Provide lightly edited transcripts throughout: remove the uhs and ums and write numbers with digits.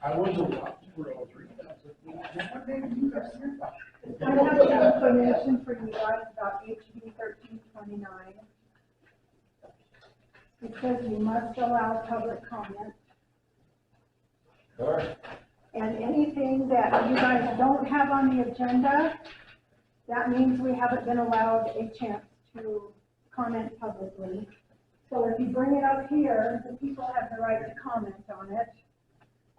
I was a lot for all three. I have some information for you guys about HB 1329. It says you must allow public comment. Sure. And anything that you guys don't have on the agenda, that means we haven't been allowed a chance to comment publicly. So if you bring it up here, the people have the right to comment on it.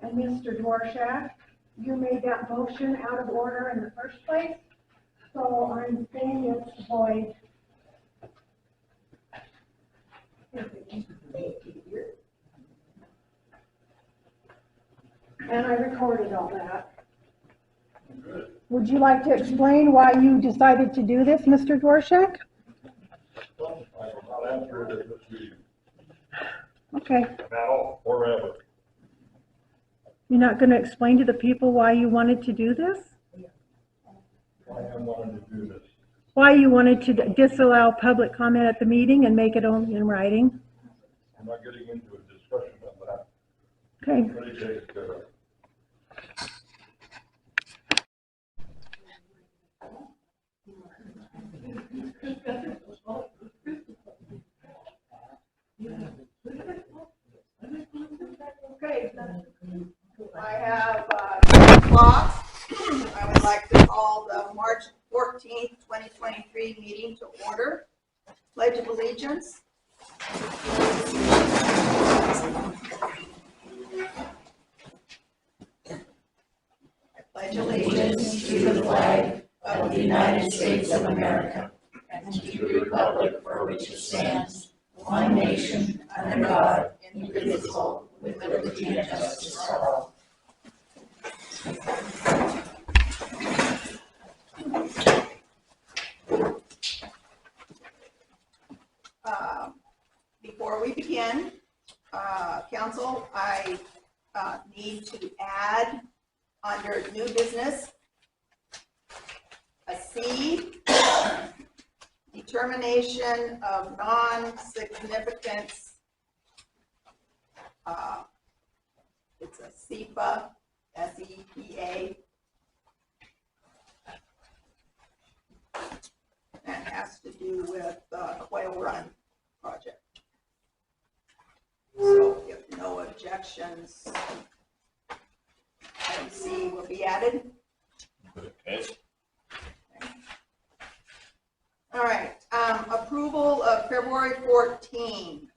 And Mr. Dvorak, you made that motion out of order in the first place, so I'm saying it's void. And I recorded all that. Would you like to explain why you decided to do this, Mr. Dvorak? I'll answer it at this meeting. Okay. Now or ever. You're not going to explain to the people why you wanted to do this? Why I wanted to do this. Why you wanted to disallow public comment at the meeting and make it only in writing? I'm not getting into a discussion on that. Okay. Pretty taken care of. Okay, I have 10 o'clock. I would like to call the March 14th, 2023 meeting to order. Pledge of allegiance. I pledge allegiance to the flag of the United States of America and to the republic for which it stands, one nation, under God, indivisible, with liberty and justice for all. Before we begin, Council, I need to add under new business a C, determination of non-significance. It's a SEPA, S-E-P-A. That has to do with Quail Run Project. So if no objections, item C will be added. Okay. All right, approval of February 14,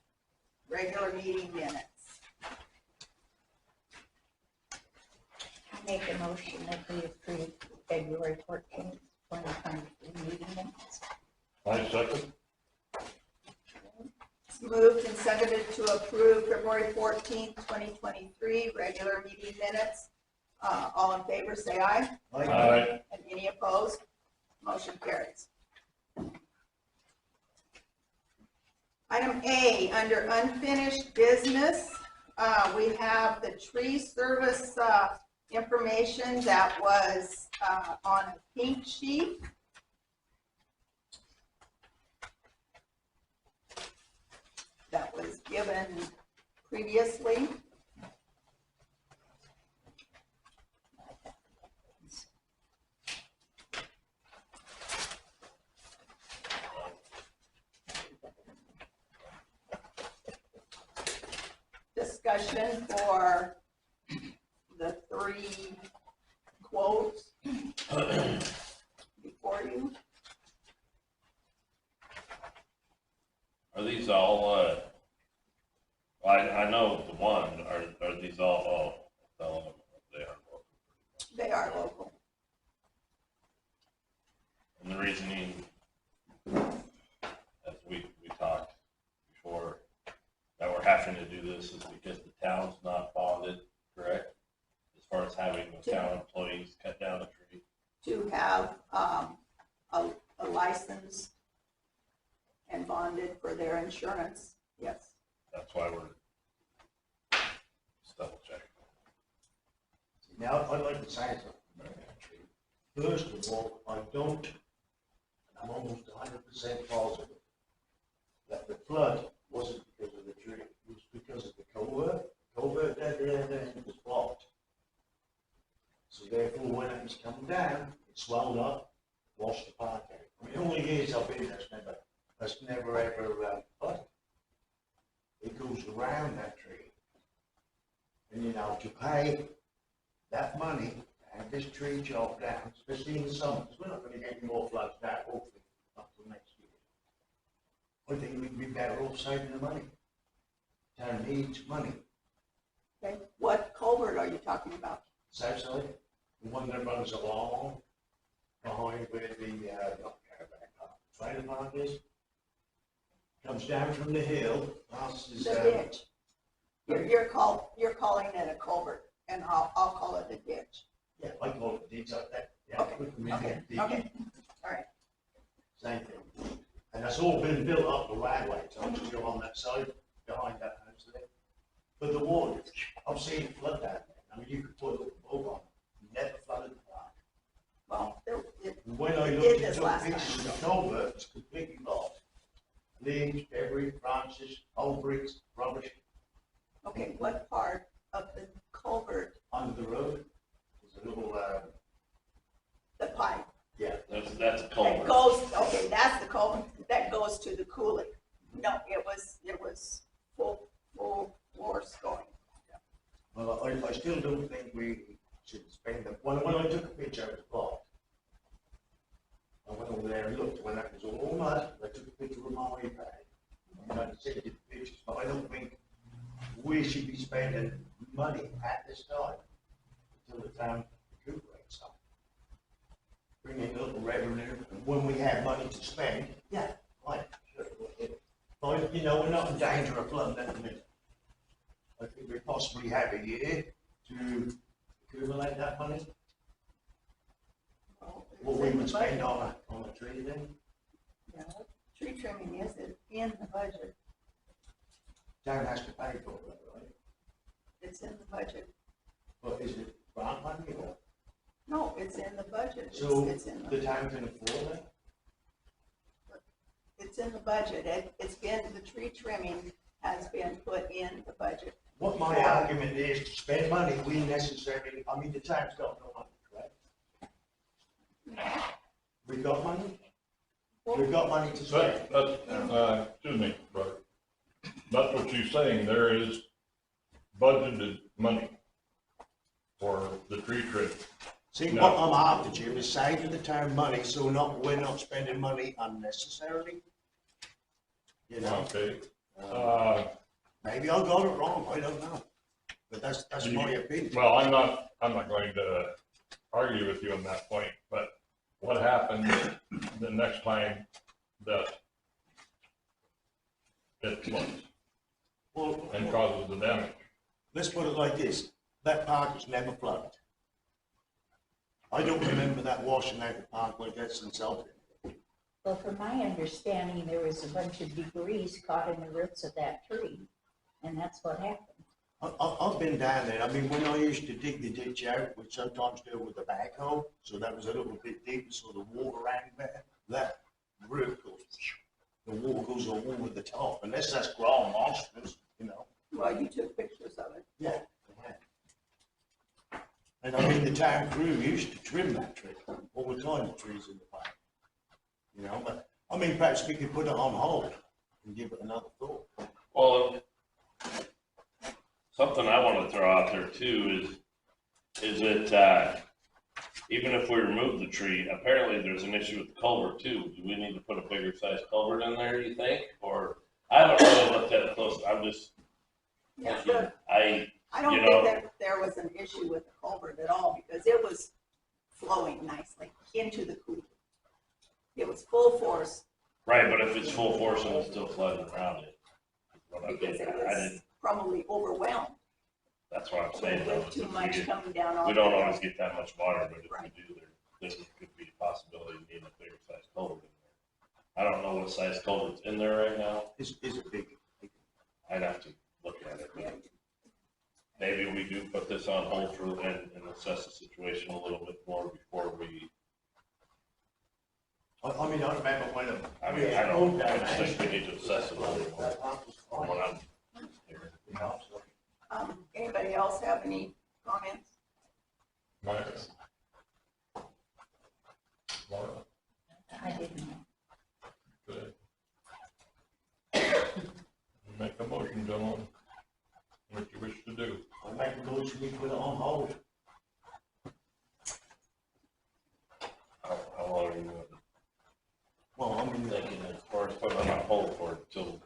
regular meeting minutes. I make a motion that we approve February 14th, 2023 meeting minutes. I second. It's moved and seconded to approve February 14th, 2023 regular meeting minutes. All in favor, say aye. Aye. And any opposed? Motion carries. Item A, under unfinished business, we have the tree service information that was on the pink sheet. That was given previously. Discussion for the 3 quotes before you. Are these all, I know the one, are these all, they are local? They are local. And the reasoning, as we talked before, that we're having to do this is because the town's not bonded, correct? As far as having the town employees cut down a tree. To have a license and bonded for their insurance, yes. That's why we're just double checking. Now, I'd like to say something about that tree. First of all, I don't, and I'm almost 100% positive, that the flood wasn't because of the tree. It was because of the culvert. The culvert down there then was blocked. therefore when it was coming down, it swelled up, washed the park out. I mean, all the years I've been there, it's never ever, flooded. It goes around that tree. And you know, to pay that money to have this tree chopped down, especially in the summer, because we're not gonna get any more floods now, hopefully, up till next year. I think we'd be better off saving the money. Town needs money. Okay, what culvert are you talking about? South side, the one that runs along behind where the, not caravan park, trailer park is. Comes down from the hill, passes, The ditch. You're calling it a culvert, and I'll call it a ditch. yeah, I call it ditch like that. Yeah, Okay, we can make okay, it ditch. okay, all right. Same thing. And that's all been built up the right way, so I'm just go on that side, behind that house there. But the water, I've seen it flood down there. I mean, you could put a boat on, never flooded the park. Well, And when I It looked did at this the last pictures time. of the culvert, it's completely lost. Leaves, debris, branches, old bricks, rubbish okay, what part of the culvert, under the road. There's a little, the pipe, yeah, That's a that culvert. goes, okay, that's the culvert, that goes to the coulee. No, it was full force going. well, I still don't think we should spend them. When I took a picture of the plot, I went over there and looked when that was all mud. I took a picture of my iPad. And I sent you the pictures, but I don't think we should be spending money at this time until the town recuperates some. Bring in a little revenue, and when we have money to spend, yeah, right. Sure. But, you know, we're not in danger of flooding at the minute. I think we possibly have a year to accumulate that money. Well, it's What we in would the spend budget. on a tree then. Yeah, tree trimming is in the budget, Town has to pay for it, right? it's in the budget. But is it grant money or? No, it's in the budget, So it's in the town can afford that? It's in the budget, it's been, the tree trimming has been put in the budget. What my argument is, to spend money, we necessarily, I mean, the town's got no money, correct? We got money? We've got money to spend. Excuse me, brother. That's what you're saying, there is budgeted money for the tree trim. See, No. what I'm after, Jim, is saving the town money, so we're not spending money unnecessarily. You know, Okay, maybe I got it wrong, I don't know. But that's my opinion. well, I'm not going to argue with you on that point, but what happens the next time that it floods Well, and causes the damage? let's put it like this, that park has never flooded. I don't remember that washing out the park like that since I've been here. Well, from my understanding, there was a bunch of debris caught in the roots of that tree, and that's what happened. I've been down there, I mean, when I used to dig the ditch out, we sometimes do it with a backhoe, so that was a little bit deeper, so the water ran better. That root goes, the water goes all over the top, unless that's grown monsters, you know. Well, you took pictures of it. Yeah. And I mean, the town crew used to trim that tree all the time, the trees in the park. You know, but, I mean, perhaps we could put it on hold and give it another thought. Well, something I want to throw out there too is that, even if we remove the tree, apparently there's an issue with the culvert too. Do we need to put a bigger size culvert in there, you think? Or, I haven't really looked at it close, I'm just, Yeah, I don't you think know- that there was an issue with the culvert at all, because it was flowing nicely into the coulee. It was full force, right, but if it's full force and it's still flooding around it. what I because it did, I was didn't, probably overwhelmed that's what I'm saying. though, with is too if much we- coming down on We the don't hill. always get that much water, but if Right. we do, there could be a possibility of needing a bigger size culvert in there. I don't know what size culvert's in there right now. Is it big? I'd have to look at it. Yeah. Maybe we do put this on hold for, and assess the situation a little bit more before we, I mean, I remember when. I mean, I don't, I just think we need to assess it a little bit more from what I'm hearing. You know, so. Anybody else have any comments? didn't know. Good. Make a motion, gentlemen, what you wish to do. I make a motion, we put it on hold. How long are you Well, I mean, thinking as far as putting it on hold for till?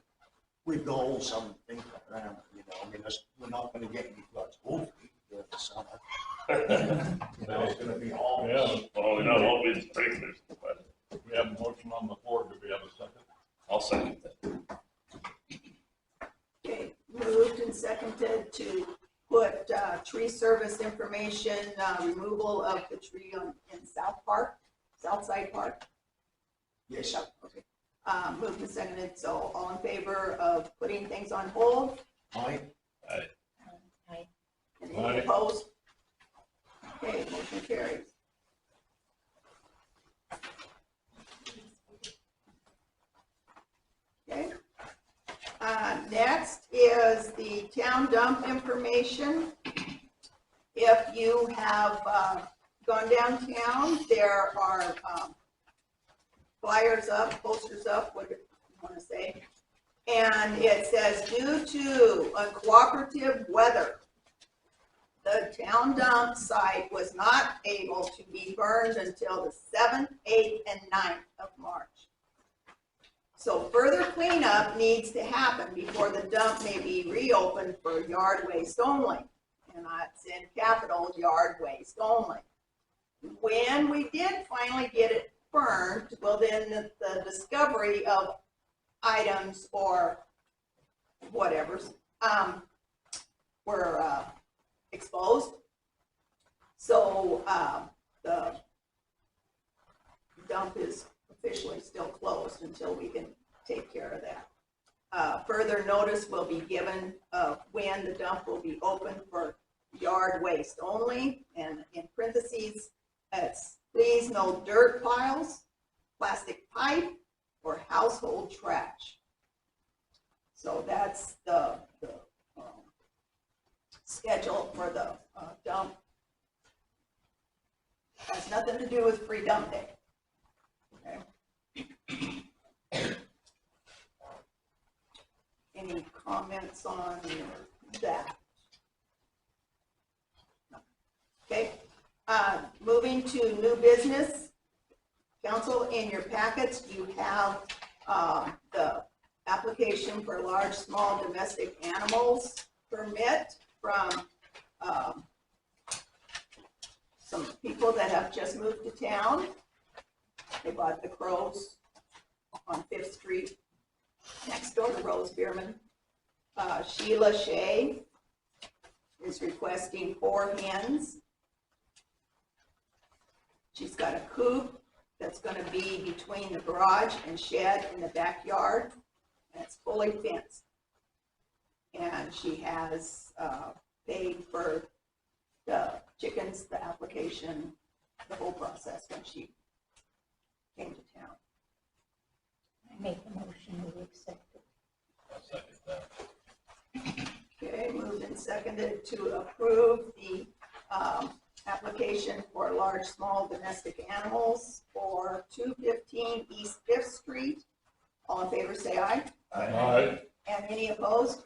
we've got all some things around, you know, I mean, we're not gonna get any floods, hopefully, for the summer. You know, it's gonna be all. Yeah, Well, no, it won't be the sprinklers, but we have a motion on the floor. Do we have a second? I'll second that. Okay, moved and seconded to put tree service information, removal of the tree in Southside Park. Yes, Okay. Moved and seconded, so all in favor of putting things on hold? I, I, And Aye. any opposed? Okay, motion carries. Okay. Next is the town dump information. If you have gone downtown, there are flyers up, posters up, what do you want to say? And it says, due to uncooperative weather, the town dump site was not able to be burned until the 7th, 8th, and 9th of March. So further cleanup needs to happen before the dump may be reopened for yard waste only. And that's in capital, yard waste only. When we did finally get it burned, well then the discovery of items or whatever's were exposed. So the dump is officially still closed until we can take care of that. Further notice will be given of when the dump will be open for yard waste only, and in parentheses, it's please no dirt piles, plastic pipe, or household trash. So that's the schedule for the dump. Has nothing to do with free dump day. Okay. Any comments on that? No. Okay. Moving to new business. Council, in your packets, you have the application for large, small domestic animals permit from some people that have just moved to town. They bought the crows on 5th Street, next door to Rose Bierman. Sheila Shea is requesting 4 hens. She's got a coop that's going to be between the garage and shed in the backyard, and it's fully fenced. And she has paid for the chickens, the application, the whole process when she came to town. I make a motion to accept it. I'll second that. Okay, moved and seconded to approve the application for large, small domestic animals for 215 East 5th Street. All in favor, say aye. Aye. And any opposed?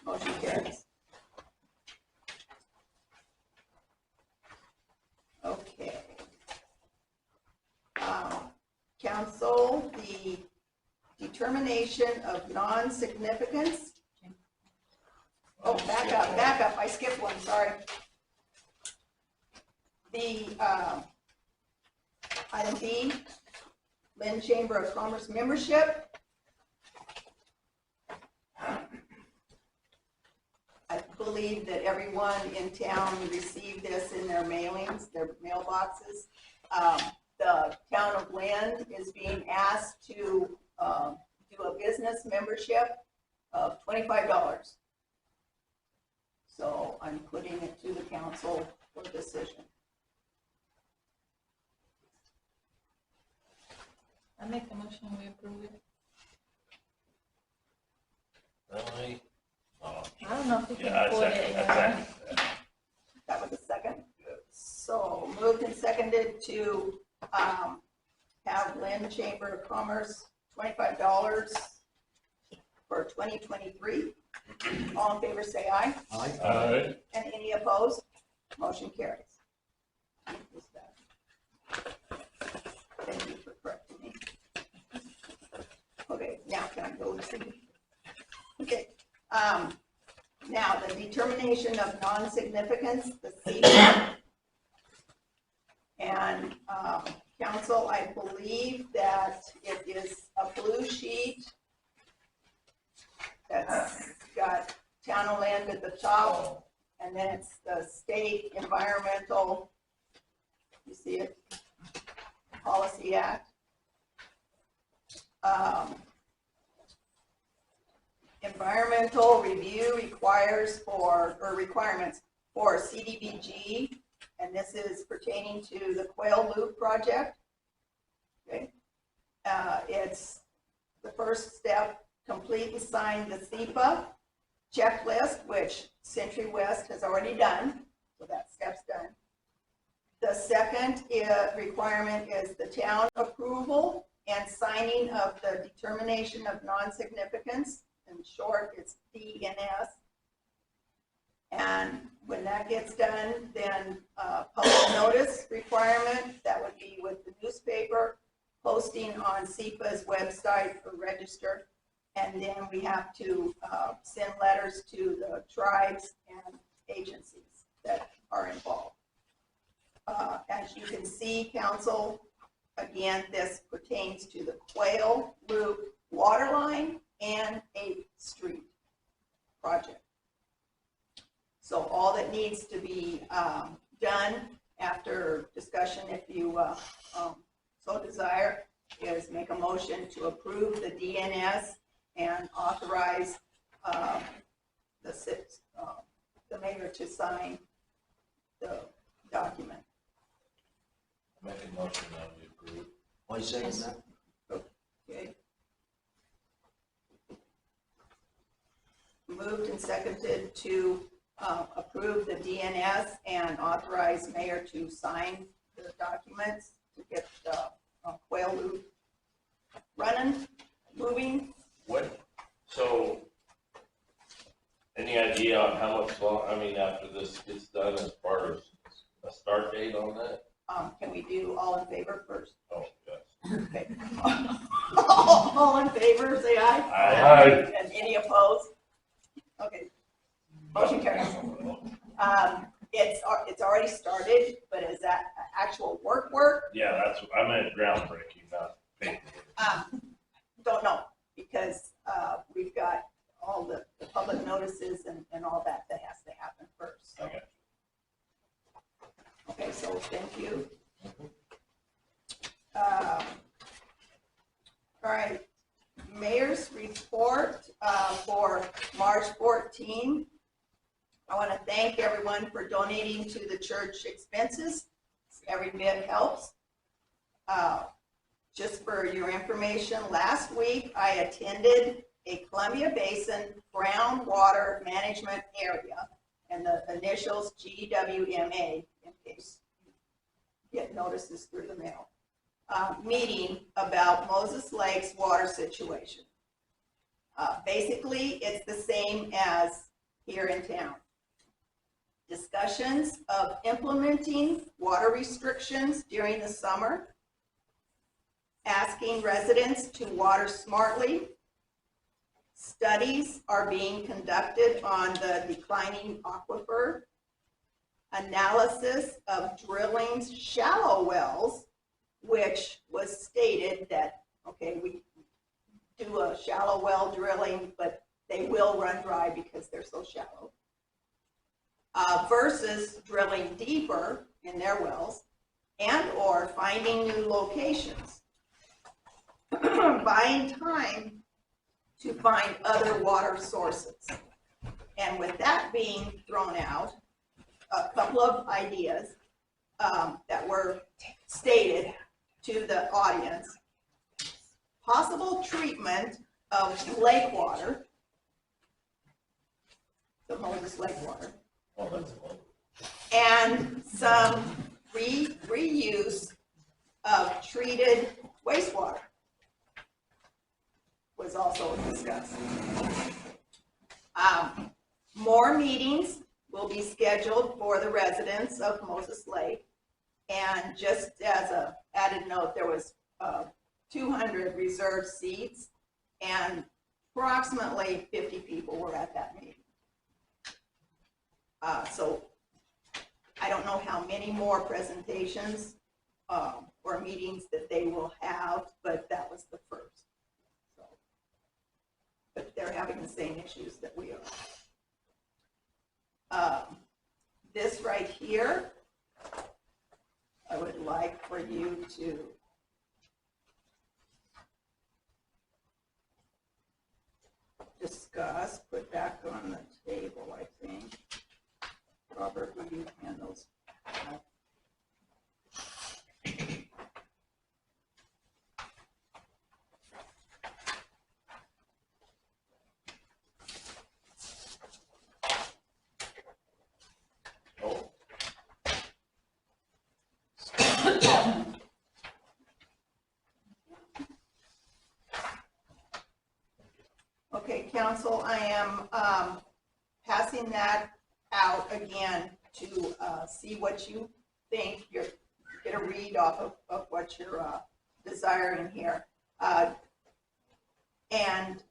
Motion carries. Okay. Council, the determination of non-significance. Oh, back up, I skipped one, sorry. The item B, Lynn Chamber of Commerce membership. I believe that everyone in town received this in their mailings, their mailboxes. The town of Lynn is being asked to do a business membership of $25. So I'm putting it to the council for decision. I make a motion, we approve it. Really? Oh, I don't know if we can yeah, I afford second, it. I second that. That was a second. So moved and seconded to have Lynn Chamber of Commerce $25 for 2023. All in favor, say aye. Aye. Aye. And any opposed? Motion carries. Thank you for correcting me. Okay, now can I go to? Okay, now the determination of non-significance, the SEPA. And, council, I believe that it is a blue sheet that's got town and land at the top, and then it's the state environmental, you see it, Policy Act. Environmental review requirements for CDBG, and this is pertaining to the Quail Loop project. Okay, it's the first step, complete and sign the SEPA checklist, which Century West has already done, so that step's done. The second requirement is the town approval and signing of the determination of non-significance. In short, it's DNS. And when that gets done, then public notice requirement, that would be with the newspaper, posting on SEPA's website for register. And then we have to send letters to the tribes and agencies that are involved. As you can see, council, again, this pertains to the Quail Loop water line and 8th Street project. So all that needs to be done after discussion, if you so desire, is make a motion to approve the DNS and authorize the mayor to sign the document. Make a motion that we approve. I second that. Okay. Moved and seconded to approve the DNS and authorize mayor to sign the documents to get the Quail Loop running, moving. What, so, any idea on how much long, I mean, after this gets done, as far as a start date on that? Can we do all in favor first? Oh, yes. Okay. All in favor, say aye. Aye. And any opposed? Okay. Motion carries. It's already started, but is that actual work? Yeah, that's, I meant groundbreaking, not paper. Don't know, because we've got all the public notices and all that has to happen first. So. Okay. Okay, so thank you. All right, mayor's report for March 14. I want to thank everyone for donating to the church expenses. Every bit helps. Just for your information, last week I attended a Columbia Basin groundwater management area, and the initials GWMA, in case you get notices through the mail, meeting about Moses Lake's water situation. Basically, it's the same as here in town. Discussions of implementing water restrictions during the summer, asking residents to water smartly. Studies are being conducted on the declining aquifer, analysis of drilling shallow wells, which was stated that, okay, we do a shallow well drilling, but they will run dry because they're so shallow, versus drilling deeper in their wells and or finding new locations, buying time to find other water sources. And with that being thrown out, a couple of ideas that were stated to the audience. Possible treatment of lake water, the Moses Lake water, Oh, that's one. and some reuse of treated Wastewater was also discussed. More meetings will be scheduled for the residents of Moses Lake. And just as a added note, there was 200 reserved seats, and approximately 50 people were at that meeting. So I don't know how many more presentations or meetings that they will have, but that was the first. So, but they're having the same issues that we are. This right here, I would like for you to discuss, put back on the table, I think. Robert, will you handle? Okay, council, I am passing that out again to see what you think. You're get a read off of what you're desiring here. And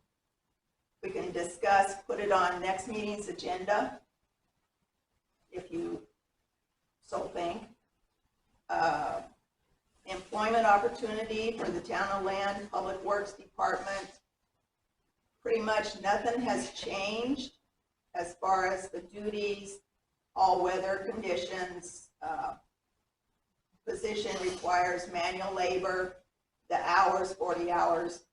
we can discuss, put it on next meeting's agenda if you so think. Employment opportunity for the Town of Land Public Works Department. Pretty much nothing has changed as far as the duties, all weather conditions. Position requires manual labor, the hours, 40 hours.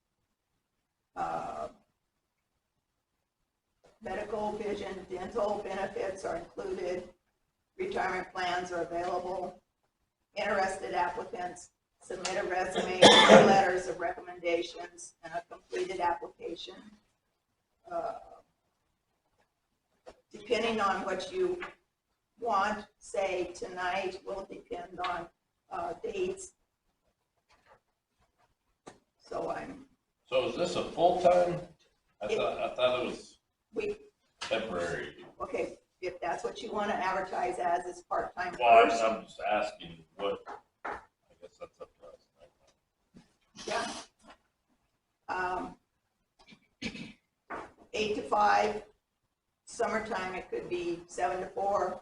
Medical, vision, dental benefits are included. Retirement plans are available. Interested applicants submit a resume, letters of recommendations, and a completed application. Depending on what you want, say tonight, will depend on dates. So So is this a full-time? I thought it was we, temporary. okay, if that's what you want to advertise as, is part-time Well, first. I'm just asking what, I guess that's up to us. Yeah. 8 to 5, summertime it could be 7 to 4,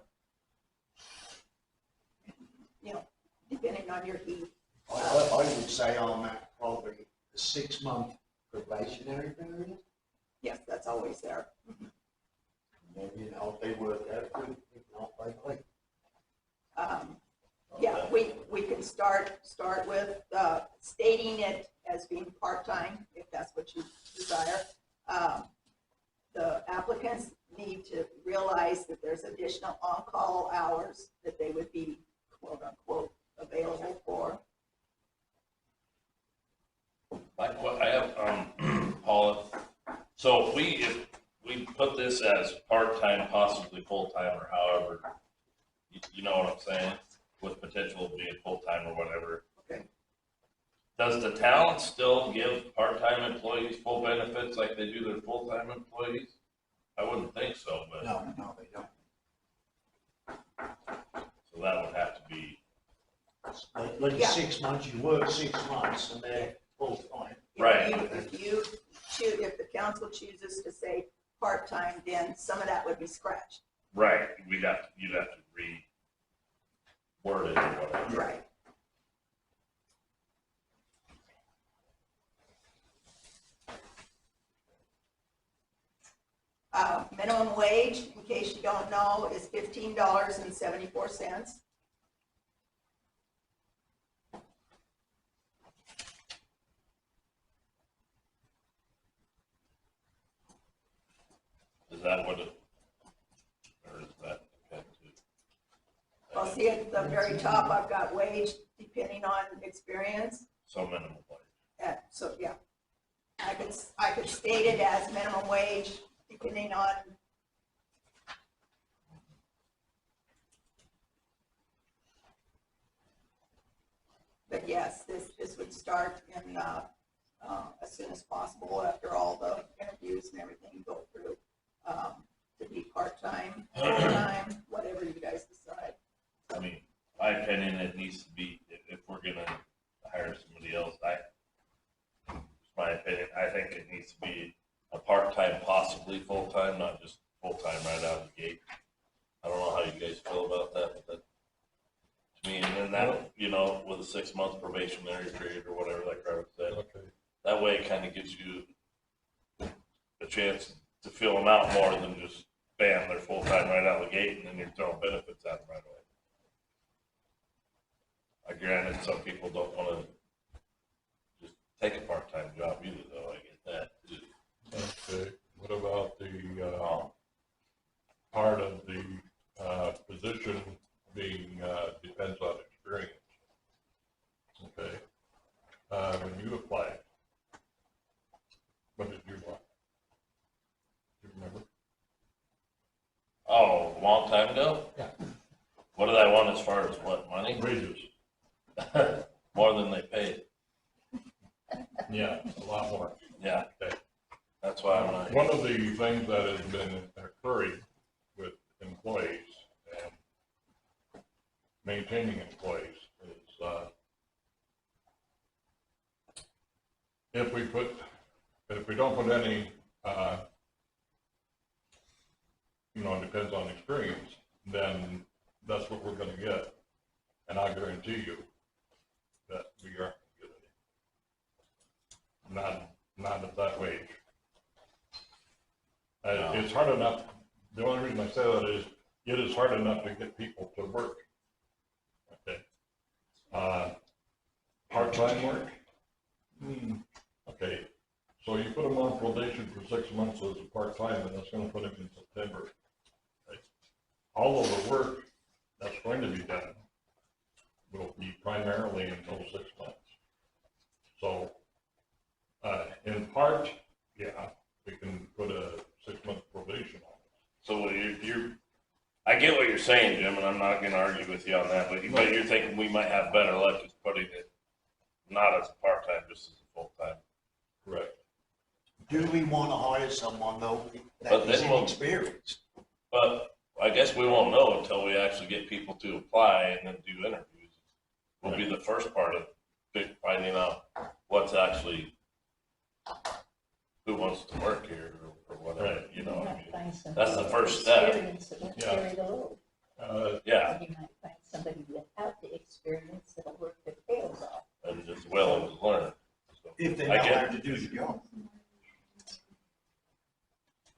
you know, depending on your heat. I would say I'm at probably the 6-month probationary period. Yes, that's always there. And then, you know, if they work out good, if not, they quit. Yeah, we can start with stating it as being part-time, if that's what you desire. The applicants need to realize that there's additional on-call hours that they would be quote-unquote available for. Like what I have, Paula, so if we put this as part-time, possibly full-time, or however, you know what I'm saying, with potential of being full-time or whatever. Okay. Does the town still give part-time employees full benefits like they do their full-time employees? I wouldn't think so, but, No, they don't. so that would have to be, Like Yeah. 6 months, you work 6 months and they're full time. Right. If the council chooses to say part-time, then some of that would be scratched. right, you'd have to reword it or whatever. Right. Minimum wage, in case you don't know, is $15.74. Is that what it, or is that depend to? Well, see at the very top, I've got wage depending on experience. So minimum wage. So, yeah, I could state it as minimum wage depending on. But yes, this would start in, as soon as possible after all the interviews and everything go through, to be part-time, full-time, whatever you guys decide. I mean, my opinion, it needs to be, if we're gonna hire somebody else, my opinion, I think it needs to be a part-time, possibly full-time, not just full-time right out of the gate. I don't know how you guys feel about that, but that, to me, and then that, you know, with a 6-month probationary period or whatever, like Robert said, Okay. that way it kind of gives you a chance to fill them out more than just, bam, they're full-time right out of the gate, and then you're throwing benefits at them right away. Granted, some people don't want to just take a part-time job either, though, I get that too. Okay, what about the, part of the, position being, depends on experience? Okay, when you applied, what did you want? Do you remember? Oh, a long time ago? Yeah. What did I want as far as what, money? Wages. More than they paid. Yeah, a lot more. Yeah. Okay. That's why I'm not. One of the things that has been occurring with employees and maintaining employees is, if we don't put any, you know, it depends on experience, then that's what we're gonna get. And I guarantee you that we aren't gonna get any. Not at that wage. No. It's hard enough, the only reason I say that is, it is hard enough to get people to work. Okay. Part-time work? Okay, so you put them on probation for 6 months as a part-time, and that's gonna put them in September. Right? All of the work that's going to be done will be primarily in those 6 months. So, in part, yeah, we can put a 6-month probation on it. So I get what you're saying, Jim, and I'm not gonna argue with you on that, but you're thinking we might have better luck just putting it not as a part-time, just as a full-time. Correct. Do we want to hire someone though But that is then we'll- inexperienced? But I guess we won't know until we actually get people to apply and then do interviews. Will be the first part of finding out what's actually, who wants to work here or whatever, Right. you know. You I might mean, find somebody that's the with first step. experience that won't Yeah. carry the load. Yeah, You might find somebody without the experience that'll work their tails off. and just willing to learn. So, If they I know get how it. to do the job.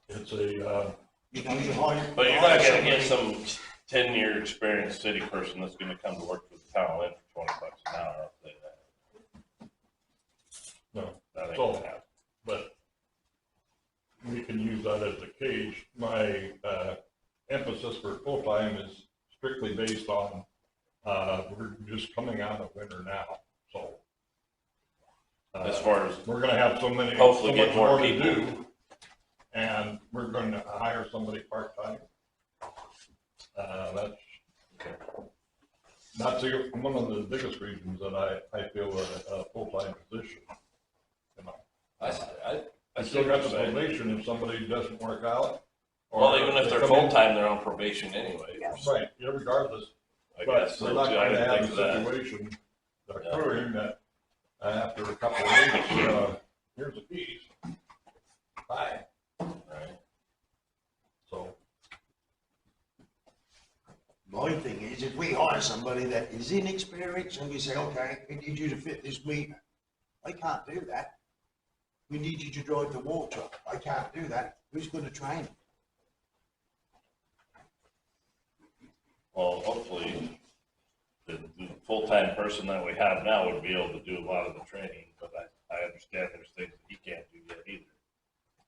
It's a, You know, you hire. But you're not gonna somebody- get some 10-year experienced city person that's gonna come to work for the town of Lynn for $20 an hour, I'll say that. no, That ain't So- gonna happen. but we can use that as a gauge. My emphasis for full-time is strictly based on, we're just coming out of winter now, so. As far as, We're gonna have so Hopefully much get more more to people. do, and we're going to hire somebody part-time. That's one of the biggest reasons that I feel a full-time position. You know, I I see still what got you're the saying. probation if somebody doesn't work out. or Well, even if they they're come in- full-time, they're on probation anyway. Right, yeah, regardless, I but guess, we're so not too, I going to didn't have think a of that. situation occurring that after a couple of weeks, here's the keys. Bye. Right. So, My thing is, if we hire somebody that is inexperienced and we say, okay, we need you to fit this meter, I can't do that. We need you to drive the water truck, I can't do that. Who's going to train them? Well, hopefully, the full-time person that we have now would be able to do a lot of the training, but I understand there's things that he can't do yet either,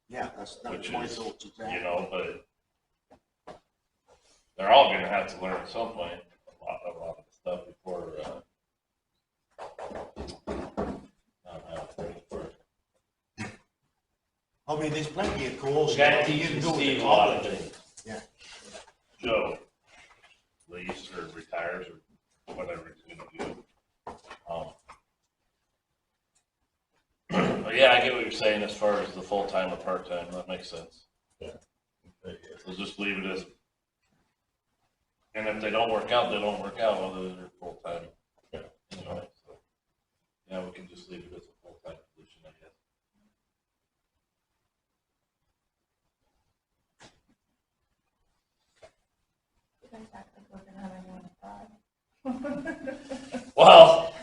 Yeah, that's Which my is, thoughts of you that. know, but they're all gonna have to learn at some point, a lot of the stuff before, I mean, there's plenty of courses. We gotta you teach can go to Steve a lot of college. things. Yeah. Joe leaves or retires or whatever he's gonna do. I get what you're saying as far as the full-time or part-time, that makes sense. So just leave it as, and if they don't work out, they don't work out, whether they're full-time. Yeah. You know, so, yeah, we can just leave it as a full-time position, I guess. You guys act like we're gonna have anyone apply. Well,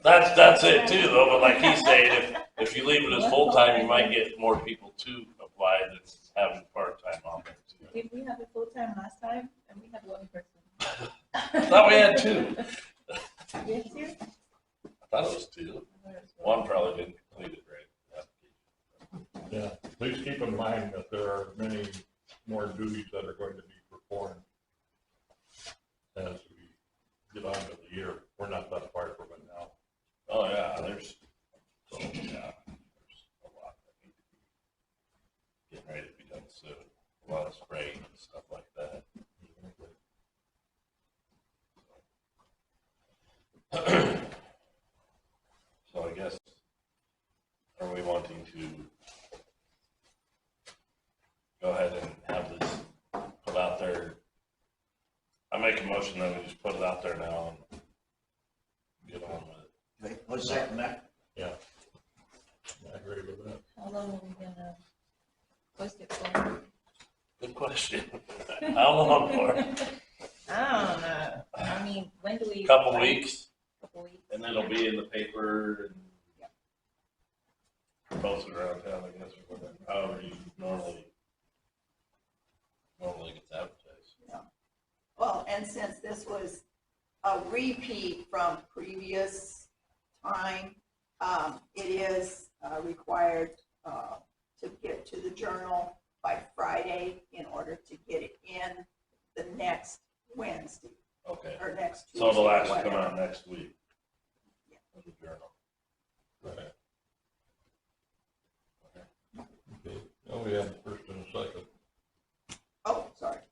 that's it too, though, but like he's saying, if you leave it as full-time, you might get more people to apply than having part-time on there too. Did we have it full-time last time? And we had one person. I thought we had two. Yes, you? I thought it was two. One probably didn't complete it right. Yeah, please keep in mind that there are many more duties that are going to be performed as we get on to the year. We're not that far from it now. Oh, yeah, there's a lot that need to be getting ready to be done soon. A lot of spraying and stuff like that. So I guess, are we wanting to go ahead and have this put out there? I make a motion that we just put it out there now and get on with it. Okay, I'll second that. Yeah. I agree with that. How long are we gonna post it for? Good question. How long for? I don't know. I mean, when do we? Couple weeks, Couple weeks. and then it'll be in the paper and posted around town, I guess, or whatever, however you normally gets advertised. Well, and since this was a repeat from previous time, it is required to get to the journal by Friday in order to get it in the next Wednesday Okay, or next Tuesday. so it'll or actually come whatever. out next week. Yeah. For the journal. Okay. Okay, now we have the first and a second. Oh, sorry.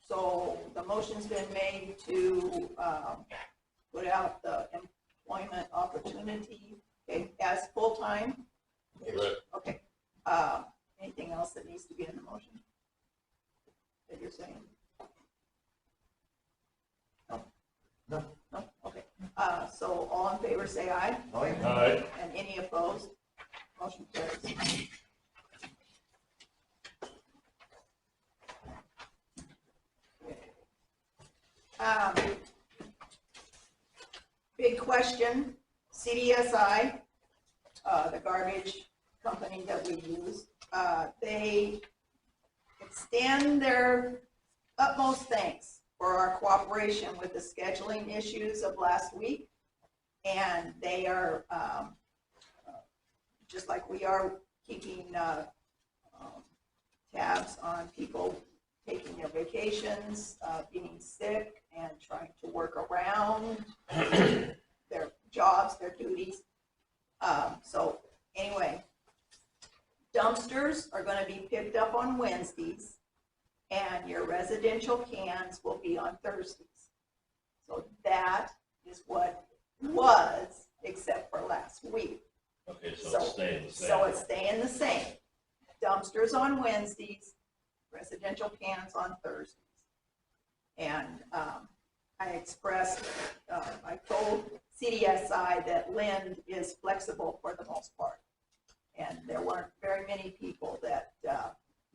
So the motion's been made to put out the employment opportunity, okay, as full-time. Right. Okay. Anything else that needs to be in the motion that you're saying? No? No. No? Okay. So all in favor, say aye. Aye. Aye. And any opposed? Motion carries. Big question, CDSI, the garbage company that we use, they extend their utmost thanks for our cooperation with the scheduling issues of last week. And they are, just like we are, keeping tabs on people taking their vacations, being sick, and trying to work around their jobs, their duties. So anyway, dumpsters are going to be picked up on Wednesdays, and your residential cans will be on Thursdays. So that is what was, except for last week. Okay, so it's staying the same. So it's staying the same. Dumpsters on Wednesdays, residential cans on Thursdays. And I expressed, I told CDSI that Lynn is flexible for the most part. And there weren't very many people that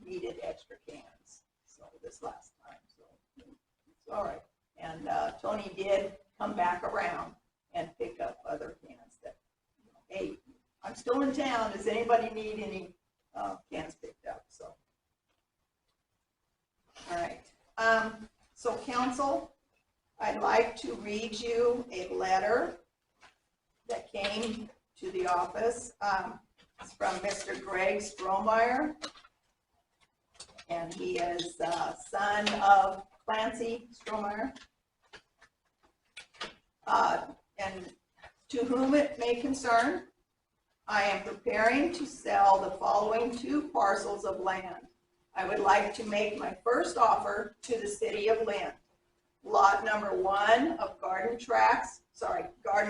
needed extra cans, so this last time, so it's all right. And Tony did come back around and pick up other cans that, you know, hey, I'm still in town, does anybody need any cans picked up, so. All right, so council, I'd like to read you a letter that came to the office. It's from Mr. Greg Strohmeyer, and he is son of Clancy Strohmeyer. And to whom it may concern, I am preparing to sell the following 2 parcels of land. I would like to make my first offer to the city of Lynn. Lot number 1 of Garden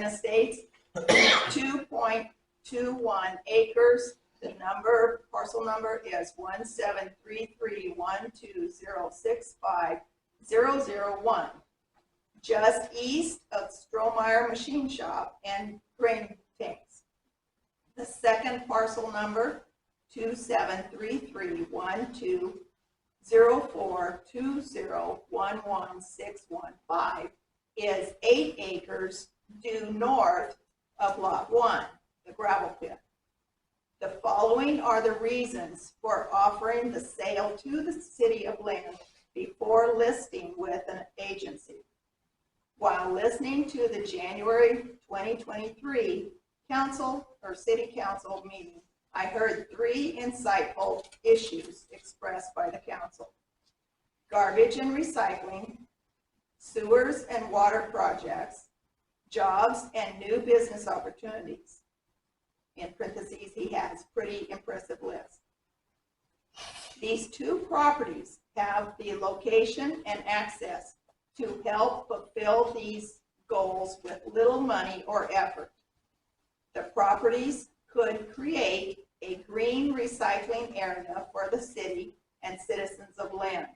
Estates, 2.2 0.21 acres. The number, parcel number is 1733120650001, just east of Strohmeyer Machine Shop and grain tanks. The second parcel number, 273312042011615, is 8 acres due north of Lot 1, the gravel pit. The following are the reasons for offering the sale to the city of Lynn before listing with an agency. While listening to the January 2023 council or city council meeting, I heard 3 insightful issues expressed by the council: garbage and recycling, sewers and water projects, jobs and new business opportunities. In parentheses, he has pretty impressive list. These 2 properties have the location and access to help fulfill these goals with little money or effort. The properties could create a green recycling area for the city and citizens of Lynn.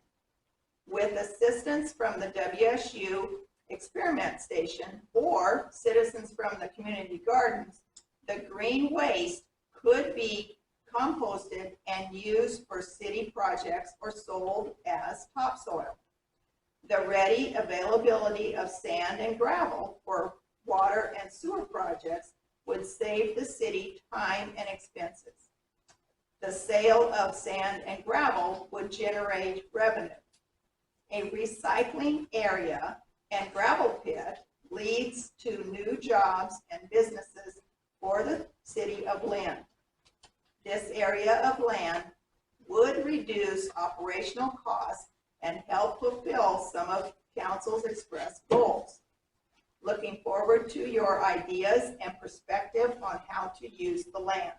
With assistance from the WSU experiment station or citizens from the community gardens, the green waste could be composted and used for city projects or sold as topsoil. The ready availability of sand and gravel for water and sewer projects would save the city time and expenses. The sale of sand and gravel would generate revenue. A recycling area and gravel pit leads to new jobs and businesses for the city of Lynn. This area of land would reduce operational costs and help fulfill some of council's expressed goals. Looking forward to your ideas and perspective on how to use the land.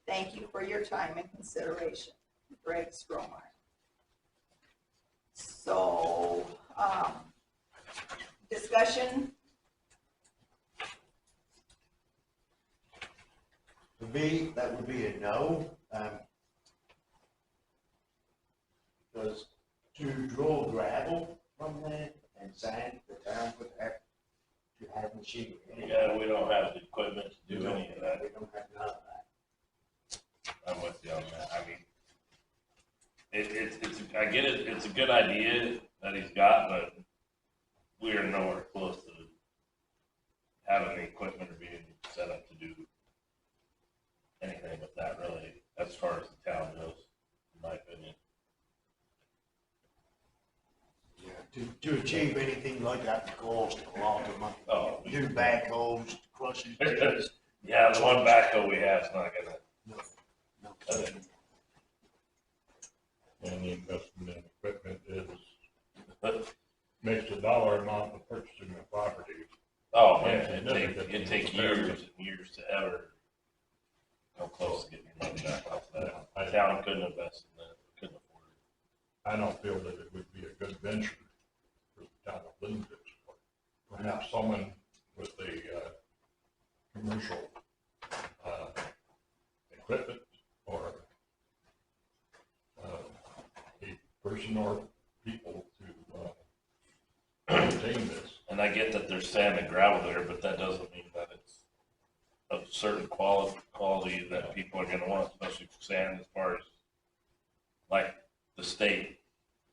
Thank you for your time and consideration. Greg Strohmeyer. So, discussion. For me, that would be a no, because to draw gravel from there and sand, the town would have to have machinery. Yeah, we don't have the equipment to do any of that. We don't have none of that. I'm with you on that. I mean, I get it, it's a good idea that he's got, but we are nowhere close to having the equipment or being set up to do anything with that, really, as far as the town goes, in my opinion. Yeah, to achieve anything like that would cost a lot of money. Oh, Do backhoes, crushing trees. yeah, the one backhoe we have is not gonna. No. And the investment in equipment makes the dollar amount of purchasing the property. Oh, man, it'd take years and years to ever come close to getting your money back off that. The town couldn't invest in that, couldn't afford it. I don't feel that it would be a good venture for the town of Lynn to support. Perhaps someone with a commercial equipment or a person or people to maintain this. And I get that there's sand and gravel there, but that doesn't mean that it's of certain quality that people are gonna want, especially for sand, as far as like the state,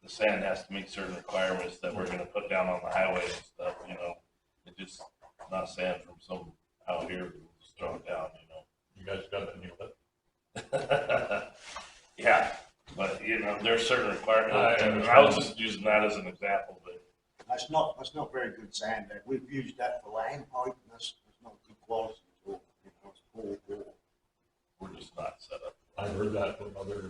the sand has to meet certain requirements that we're gonna put down on the highway and stuff, you know. It's just not sand from some out here, just throw it down, you know. You guys got any of it? Yeah, but you know, there's certain requirements. I was just using that as an example, but That's not very good sand there. We've used that for line pipe, and that's not good quality at all. You know, it's poor. we're just not set up. I heard that from other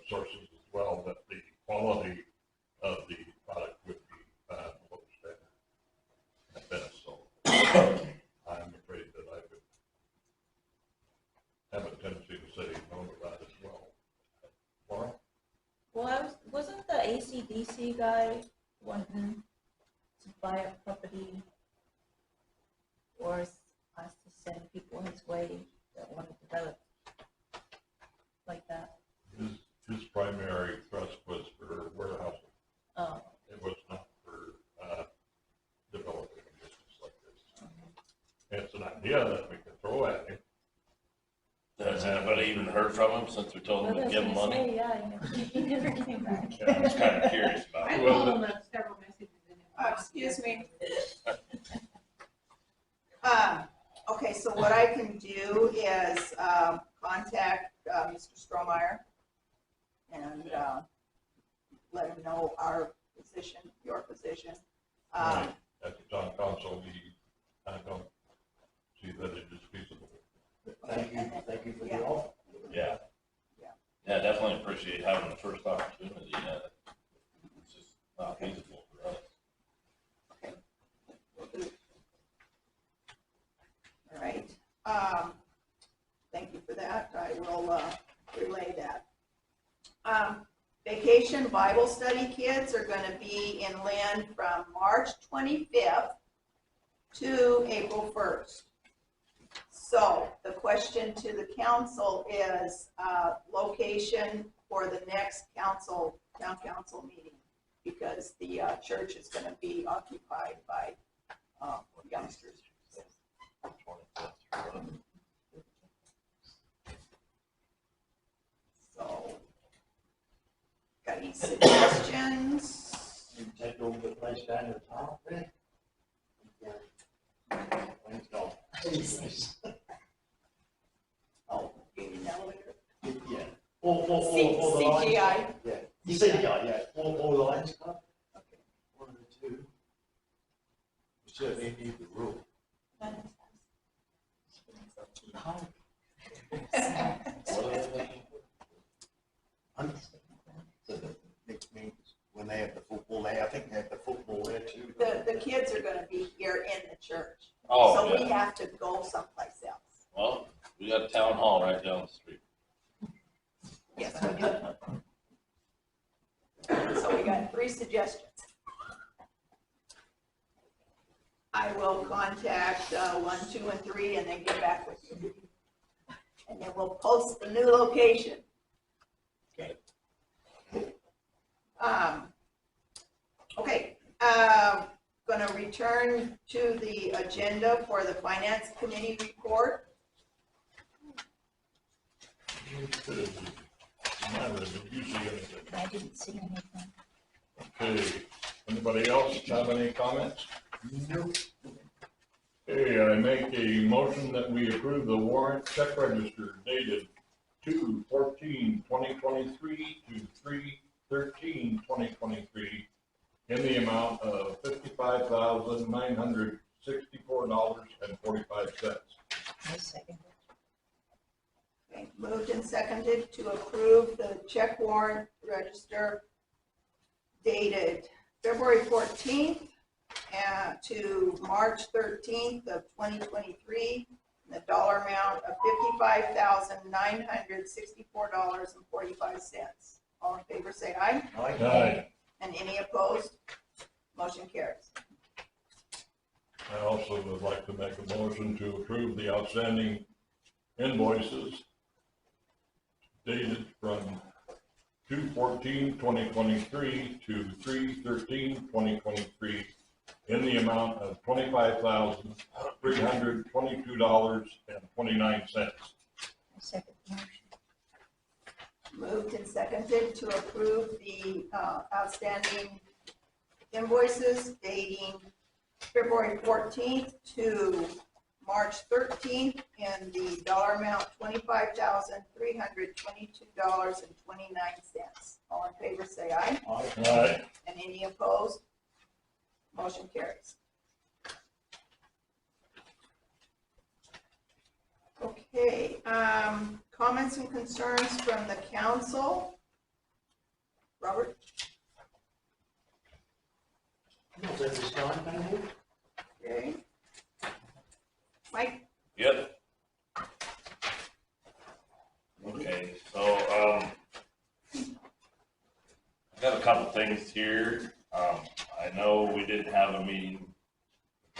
sources as well, that the quality of the product would be below standard at best. So I'm afraid that I would have a tendency to say no to that as well. Laura? Well, wasn't the ACDC guy wanting to buy a property or us to send people his way that want to develop like that. His primary thrust was for warehousing. Oh, It was not for developing a business like this. It's an idea that we can throw at him. Has anybody even heard from him since we told him to give him money? Yeah, he never came back. Yeah, I was kind of curious about I it. told him that several messages in it. Excuse me. Okay, so what I can do is, contact, Mr. Strohmeyer and, let him know our position, your position. Right. At the town council, I don't see that it is feasible. Thank you for the offer. Yeah. Yeah, definitely appreciate having the first opportunity. It's just not feasible for us. Okay. All right. Thank you for that. I will relay that. Vacation Bible study kids are going to be in Lynn from March 25th to April 1st. So the question to the council is location for the next town council meeting, because the church is going to be occupied by youngsters. So, got any suggestions? You take over the place down at the top there? Thanks, God. Oh, you need an elevator? Yeah. Or the lines. CGI. Yeah. CGI, yeah. Or lines, Club. Okay. One of the two. You certainly need the rule. What are they looking for? It means when they have the football there, I think they have the football there too. The kids are gonna be here in the church. Oh, So we yeah. have to go someplace else. Well, we got a town hall right down the street. Yes, we do. So we got 3 suggestions. I will contact 1, 2, and 3 and then get back with you. And then we'll post the new location. Okay. Okay, going to return to the agenda for the Finance Committee report. Myra, did you see anything? I didn't see anything. Okay, anybody else have any comments? Nope. Hey, I make a motion that we approve the warrant check register dated 2/14/2023 to 3/13/2023 in the amount of $55,964.45. I second it. Okay, moved and seconded to approve the check warrant register dated February 14th to March 13th of 2023, and the dollar amount of $55,964.45. All in favor, say aye. Aye. And any opposed? Motion carries. I also would like to make a motion to approve the outstanding invoices dated from 2/14/2023 to 3/13/2023 in the amount of $25,322.29. I second the motion. Moved and seconded to approve the outstanding invoices dating February 14th to March 13th in the dollar amount $25,322.29. All in favor, say aye. Aye. And any opposed? Motion carries. Okay, comments and concerns from the council. Robert? Not at this time, thank you. Okay. Mike? Yep. Okay, so, I got a couple things here. I know we didn't have a meeting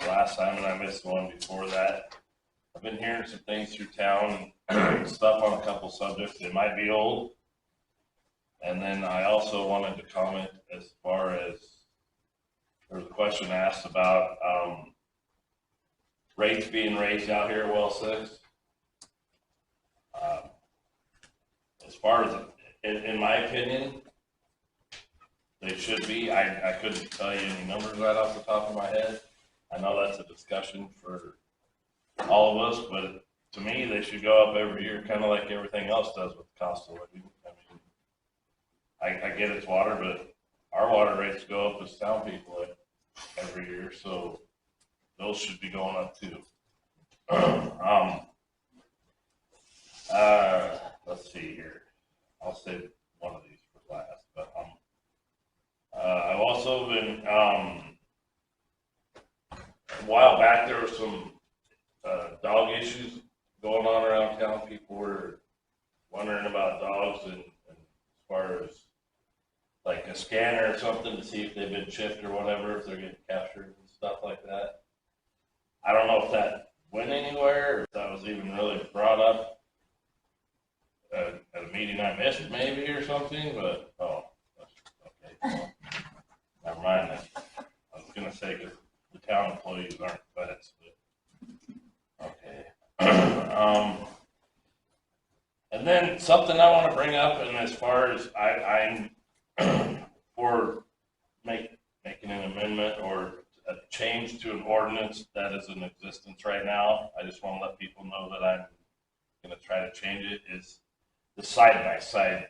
last time and I missed one before that. I've been hearing some things through town, stuff on a couple subjects. They might be old. And then I also wanted to comment as far as there was a question asked about rates being raised out here at Well 6. As far as, in my opinion, they should be. I couldn't tell you any numbers right off the top of my head. I know that's a discussion for all of us, but to me, they should go up every year, kind of like everything else does with the cost of living. I mean, I get it's water, but our water rates go up as town people every year, so those should be going up too. Let's see here. I'll save one of these for last, but I've also been a while back there were some dog issues going on around town. People were wondering about dogs and as far as like a scanner or something to see if they've been chipped or whatever, if they're getting captured and stuff like that. I don't know if that went anywhere or if that was even really brought up at a meeting I missed maybe or something, but okay, well, never mind that. I was gonna say because the town employees aren't vets, but okay. And then something I want to bring up, and as far as I'm for making an amendment or a change to an ordinance that is in existence right now, I just want to let people know that I'm going to try to change it, is the side-by-side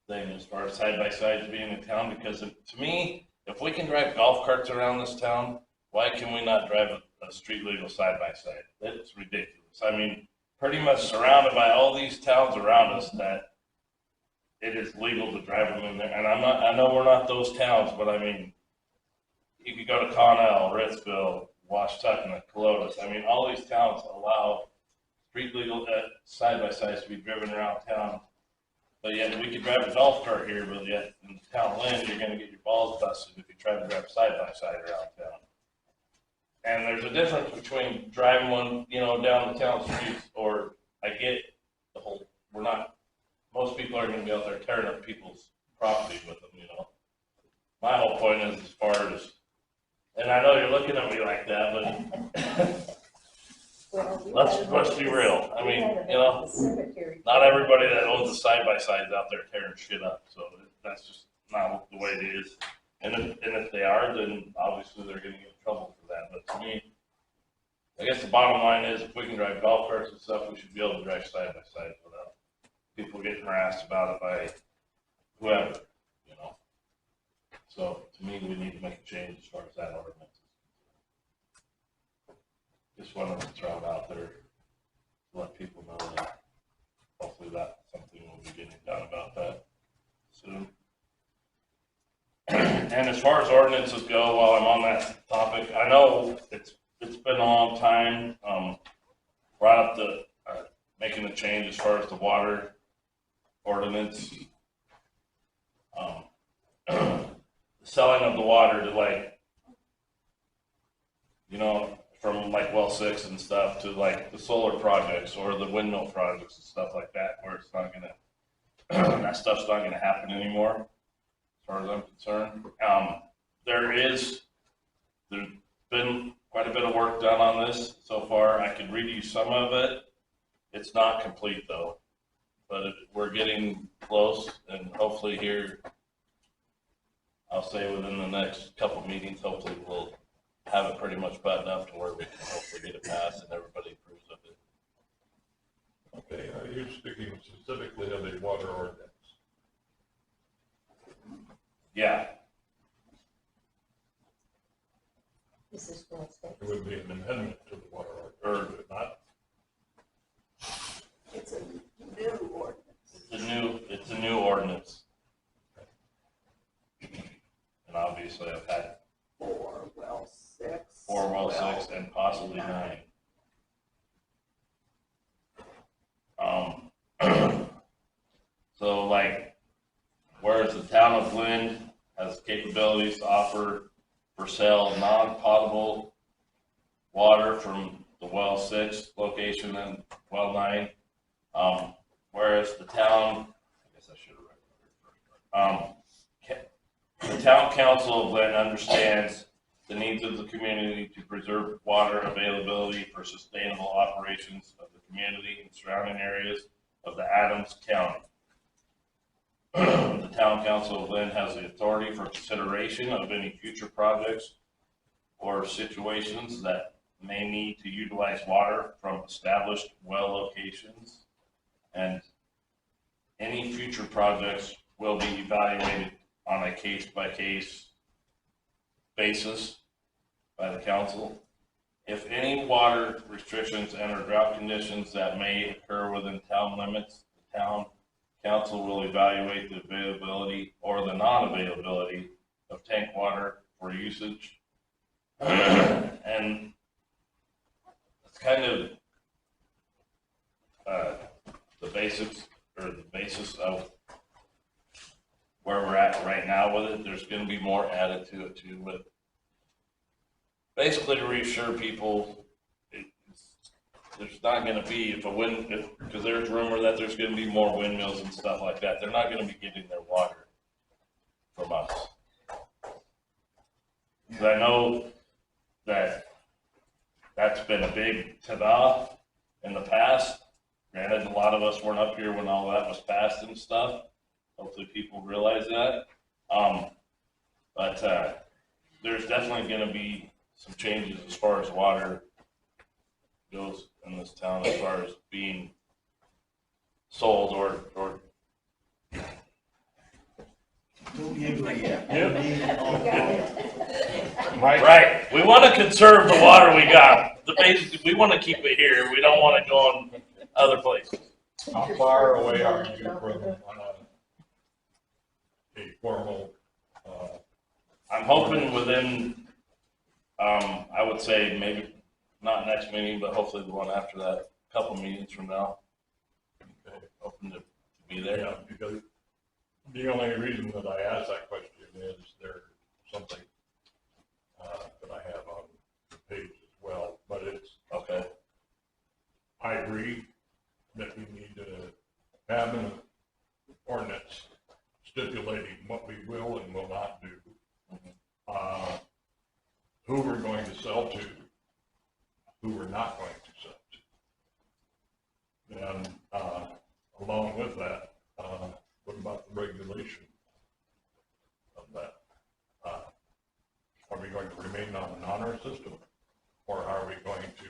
thing, as far as side-by-sides being in town, because to me, if we can drive golf carts around this town, why can we not drive a street legal side-by-side? It's ridiculous. I mean, pretty much surrounded by all these towns around us that it is legal to drive them in there. And I know we're not those towns, but I mean, you could go to Connell, Ritzville, Washtuckna, Colotus. I mean, all these towns allow street legal side-by-sides to be driven around town. But yet we could drive a golf cart here, but yet in the town of Lynn, you're going to get your balls busted if you try to drive side-by-side around town. And there's a difference between driving one, down the town streets, or I get the whole, most people are going to be out there tearing up people's property with them, My whole point is as far as, and I know you're looking at me like that, but let's be real. I mean, not everybody that owns a side-by-side is out there tearing shit up, so that's just not the way it is. And if they are, then obviously they're going to get in trouble for that. But to me, I guess the bottom line is if we can drive golf carts and stuff, we should be able to drive side-by-sides without people getting harassed about it by whoever, So to me, we need to make a change as far as that ordinance. Just wanted to throw it out there to let people know that hopefully that's something we'll be getting done about that soon. And as far as ordinances go, while I'm on that topic, I know it's been a long time. Brought up the making a change as far as the water ordinance. The selling of the water to from Well 6 and stuff to the solar projects or the windmill projects and stuff like that, where it's not gonna that stuff's not gonna happen anymore, as far as I'm concerned. There's been quite a bit of work done on this so far. I can read you some of it. It's not complete though, but we're getting close, and hopefully here, I'll say within the next couple meetings, hopefully we'll have it pretty much buttoned up to where we can hopefully get it passed and everybody approves of it. Okay, are you speaking specifically of the water ordinance? Yeah. This is Well 6. It would be an amendment to the water ordinance, would it not? It's a new ordinance. It's a new ordinance. And obviously I've had 4 Well 6. 4 Well 6 and possibly 9. So whereas the town of Lynn has capabilities to offer for sale non-potable water from the well 6 location and well 9. Whereas the town, I guess I should have read it first. The town council of Lynn understands the needs of the community to preserve water availability for sustainable operations of the community and surrounding areas of the Adams County. The town council of Lynn has the authority for consideration of any future projects or situations that may need to utilize water from established well locations, and any future projects will be evaluated on a case-by-case basis by the council. If any water restrictions and or drought conditions that may occur within town limits, the town council will evaluate the availability or the non-availability of tank water for usage. And it's kind of the basics, or the basis of where we're at right now with it. There's going to be more added to it too, but basically to reassure people, there's not going to be, because there's rumor that there's going to be more windmills and stuff like that. They're not going to be getting their water from us. Because I know that that's been a big ta-da in the past. Granted, a lot of us weren't up here when all that was passed and stuff. Hopefully people realize that. But there's definitely going to be some changes as far as water goes in this town, as far as being sold or right. We want to conserve the water we got. We want to keep it here. We don't want to go in other places. How far away are you from a formal? I'm hoping within, I would say maybe not next meeting, but hopefully the one after that, a couple meetings from now. Okay. Hoping to be there. Yeah, because the only reason that I asked that question is there's something that I have on the page as well, but it's okay. I agree that we need to have an ordinance stipulating what we will and will not do, who we're going to sell to, who we're not going to sell to. And along with that, what about the regulation of that? Are we going to remain on an honor system, or are we going to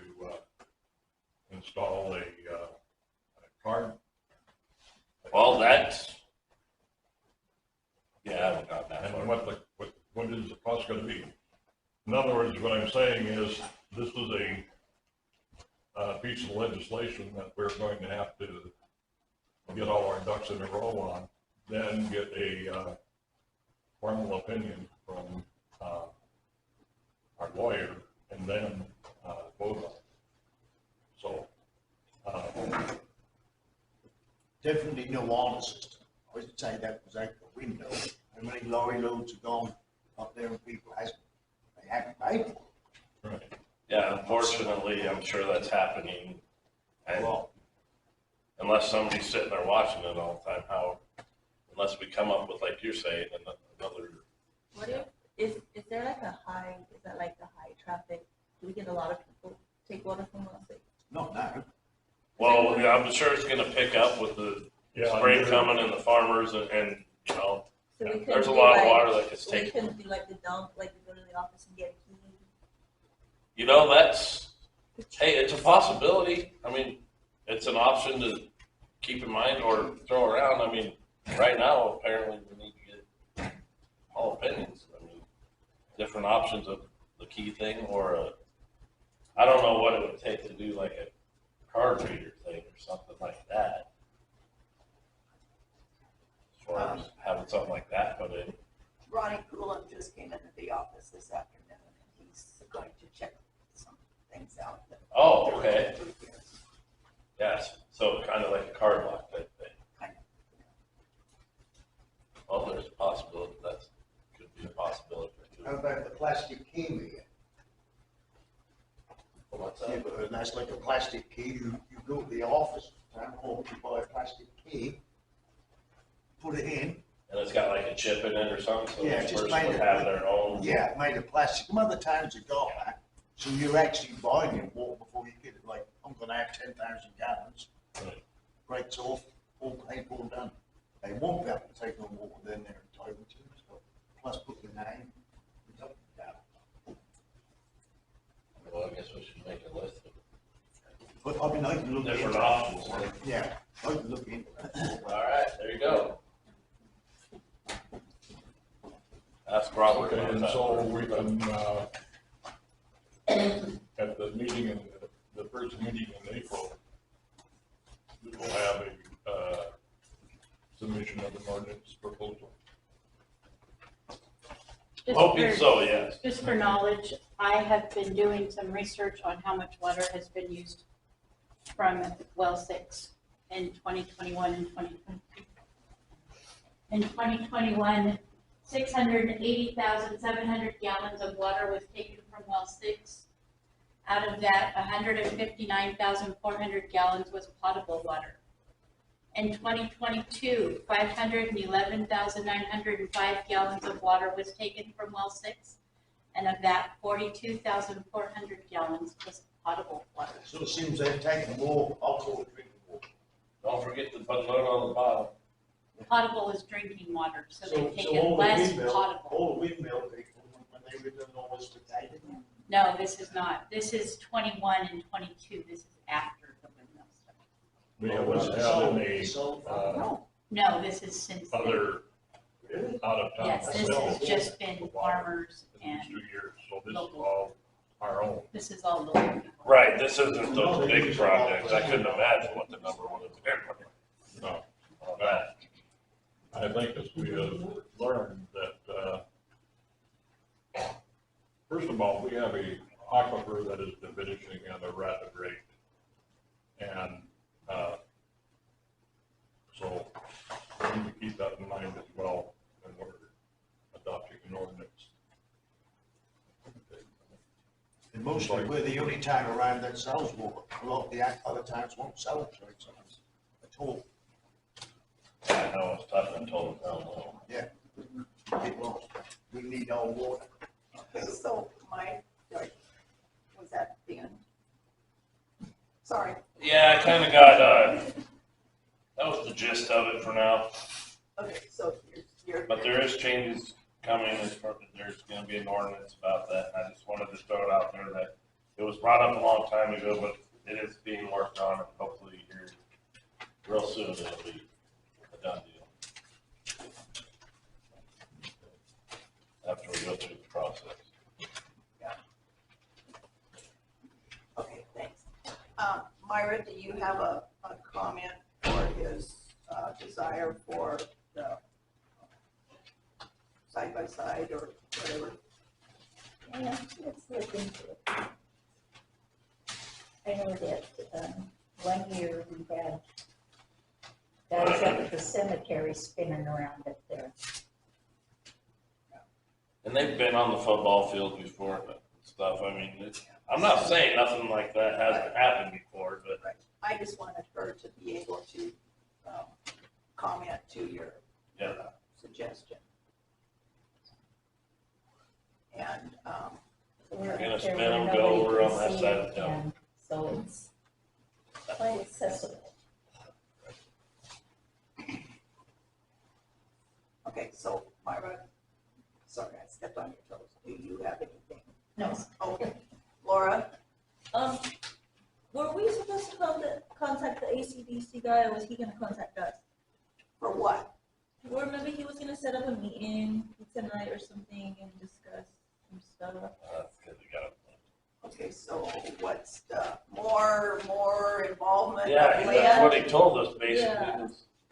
install a card? Well, that's, yeah, I haven't got that far. And what is the cost going to be? In other words, what I'm saying is this is a piece of legislation that we're going to have to get all our ducks in a row on, then get a formal opinion from our lawyer, and then vote on it. So Definitely no honor system. I would say that was out the window. How many lorry loads have gone up there and people they haven't paid for it. right. Yeah, unfortunately, I'm sure that's happening. And unless somebody's sitting there watching it all the time, unless we come up with, like you're saying, another. What if, is there like a high, is that like the high traffic? Do we get a lot of people take water from us? Not now. Well, yeah, I'm sure it's gonna pick up with the spring coming and the farmers and you know, So we there's a couldn't lot do of like- water that gets So we taken. couldn't do like the dump, like we go to the office and get a key. You know, hey, it's a possibility. I mean, it's an option to keep in mind or throw around. I mean, right now, apparently we need to get all opinions. I mean, different options of the key thing or I don't know what it would take to do like a card reader thing or something like that. As far as having something like that put in. Ronnie Coulomb just came into the office this afternoon, and he's going to check some things out. Oh, okay. Yes, so kind of like a card lock type thing. Kind of. Well, there's a possibility, that could be a possibility How too. about the plastic key reader? What's Yeah, that? but that's like a plastic key. You go to the office, town hall, you buy a plastic key, put it in. And it's got like a chip in it or something, so Yeah, each just person made would it- have their own. Yeah, made of plastic. Some other towns have got that. So you're actually buying your water before you get it. Like, I'm gonna have 10,000 gallons. Right. Breaks off, all paid for, done. They won't be able to take on water, then they're entitled to. So, plus put your name. It's up and down. Well, I guess we should make a list of But I mean, I can look into different it. options. Yeah, I can look into it. All right, there you go. That's Robert. Okay, and so we can, at the meeting in, the first meeting in April, we will have a, submission of an ordinance proposal. Just Hoping for- so, yes. Just for knowledge, I have been doing some research on how much water has been used from well 6 in 2021 and 2022. In 2021, 680,700 gallons of water was taken from well 6. Out of that, 159,400 gallons was potable water. In 2022, 511,905 gallons of water was taken from well 6, and of that, 42,400 gallons was potable water. So it seems they've taken more alcohol drinking water. Don't forget to put note on the bottom. Potable is drinking water, so they've all taken the less windmill- potable. All the windmill people, when they were doing all this potato. No, this is not. This is 21 and 22. This is after the windmill stuff. We Oh, have was not it had sold? any, Sold? No, this is since then. other Really? out of town. Yes, this sales has just been of water farmers in and these 2 years, so this is local. all our own. This is all local people. Right, this isn't those big projects. I couldn't imagine what the number would have been No, on that. I think as we have learned that, first of all, we have a aquifer that is diminishing at a rapid rate. And, so we need to keep that in mind as well when we're adopting an ordinance. And mostly, we're the only town around that sells water. A lot of the other towns won't sell it, so it's at all. I know it's tough until it's done. Yeah. It won't. We need our water. Okay, so was that the end? Sorry. Yeah, I kinda got, that was the gist of it for now. Okay, so you're. But there is changes coming, there's gonna be an ordinance about that, and I just wanted to throw it out there that it was brought up a long time ago, but it is being worked on, and hopefully here real soon it'll be a done deal. After we go through the process. Okay, thanks. Myra, do you have a comment for his desire for the side-by-side or whatever? Yeah, let's look into it. I know that, 1 year we had guys up at the cemetery spinning around up there. And they've been on the football field before, but stuff, I mean, I'm not saying nothing like that hasn't happened before, but Right. I just wanted her to be able to comment to your yeah. suggestion. And, We're gonna spin them, go over on that side of town. So it's quite accessible. okay, so Myra, sorry, I stepped on your toes. Do you have anything? No. Okay. Laura? Were we supposed to contact the ACDC guy, or was he gonna contact us? For what? Or maybe he was gonna set up a meeting tonight or something and discuss some stuff. That's good, we got it. Okay, so what's the more involvement? Yeah, of that's what Lynn? he told us basically. Yeah.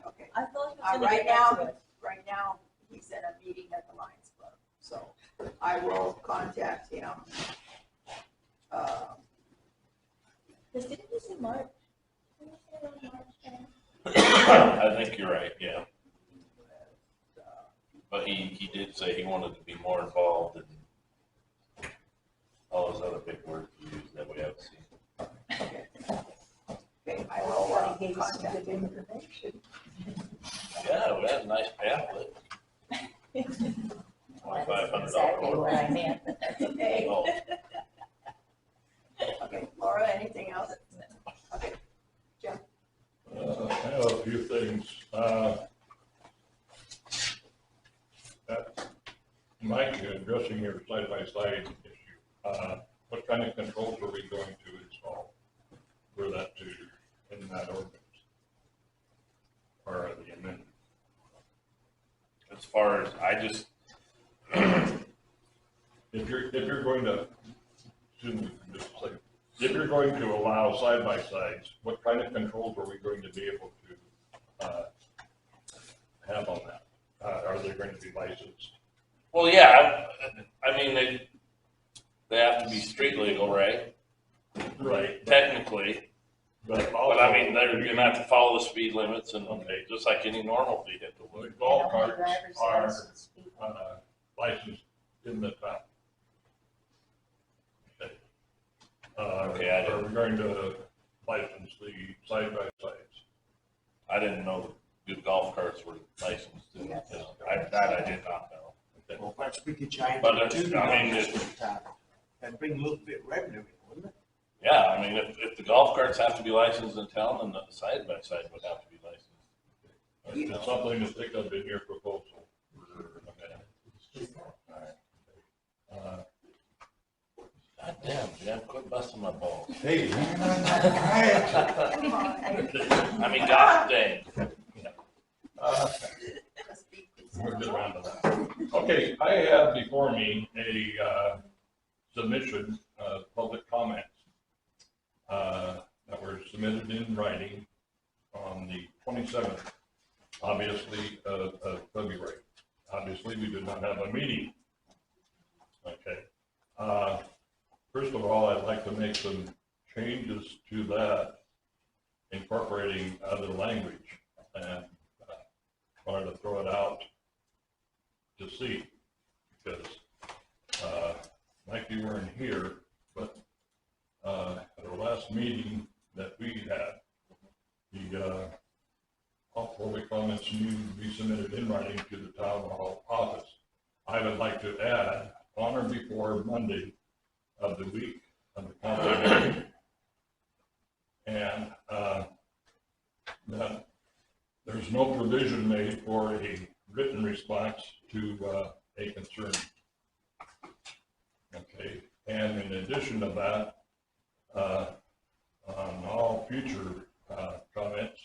Okay, I thought he was gonna right get back to now, us. right now, he's in a meeting at the Lions Club, so I will contact him. Cause didn't he say March? Didn't he say it was March 10th? I think you're right, yeah. But he did say he wanted to be more involved in all those other big words we use that we haven't seen. gave us some good information. Yeah, we had a nice pamphlet. $2,500. Exactly what I meant, but that's okay. Oh, Okay, Laura, anything else? Okay, I have a few things. Mike, addressing your side-by-side issue, what kind of controls are we going to install for that to, in that ordinance? Or the amendment? as far as, I just, If you're going to, excuse me, just a second. If you're going to allow side-by-sides, what kind of controls are we going to be able to have on that? Are they going to be licensed? well, yeah, I mean, they have to be street legal, right? Right. Technically, But but I mean, they're gonna have to follow the speed limits and, just like any normal vehicle the would. golf And only carts driver's are license people. licensed in the town. Okay. Okay, I Are we going to license the side-by-sides? I didn't know the golf carts were licensed in the town. That I did not know. Well, perhaps we could change But it to it's- the I mean, licensed town and bring a little bit of revenue in, wouldn't it? Yeah, I mean, if the golf carts have to be licensed in town, then the side-by-side would have to be licensed. It's something to think of in your proposal. God damn, Jim, quit busting my balls. Hey. I mean, gosh dang. We'll get around to that. Okay, I have before me a submission of public comments that were submitted in writing on the 27th, obviously, of February. Obviously, we did not have a meeting. Okay. First of all, I'd like to make some changes to that, incorporating other language, and wanted to throw it out to see, because Mike, you weren't here, but at our last meeting that we had, all public comments need to be submitted in writing to the town hall office. I would like to add, on or before Monday of the week of the council meeting, and that there's no provision made for a written response to a concern. Okay, and in addition to that, on all future comments,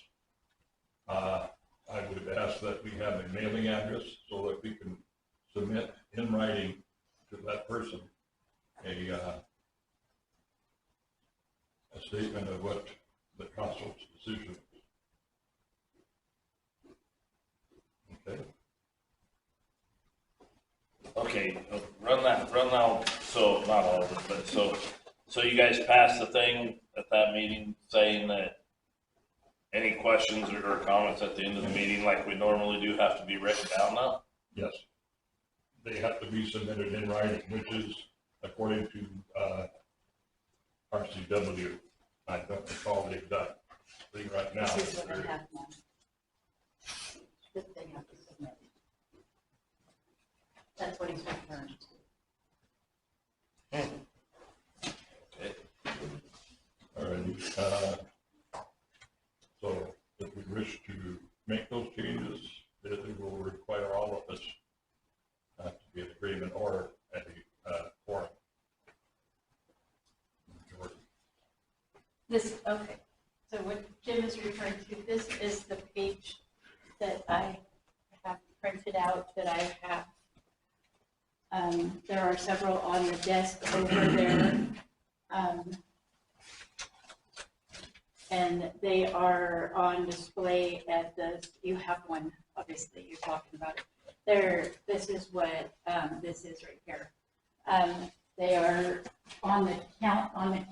I would ask that we have a mailing address so that we can submit in writing to that person a statement of what the council's decision is. Okay. Okay, run that, so not all of it, but so you guys passed the thing at that meeting saying that any questions or comments at the end of the meeting, like we normally do, have to be written down now? Yes. They have to be submitted in writing, which is according to RCW. I don't recall the exact thing right now. This is what I have now. This thing I have to submit. That's what he's referring to. Okay. All right. So if we wish to make those changes, it will require all of us to be in agreement or at a forum. Majority. This, okay, so what Jim is referring to, this is the page that I have printed out that I have. There are several on the desk over there. And they are on display at the, you have one, obviously, you're talking about it. There, this is what, this is right here. They are on the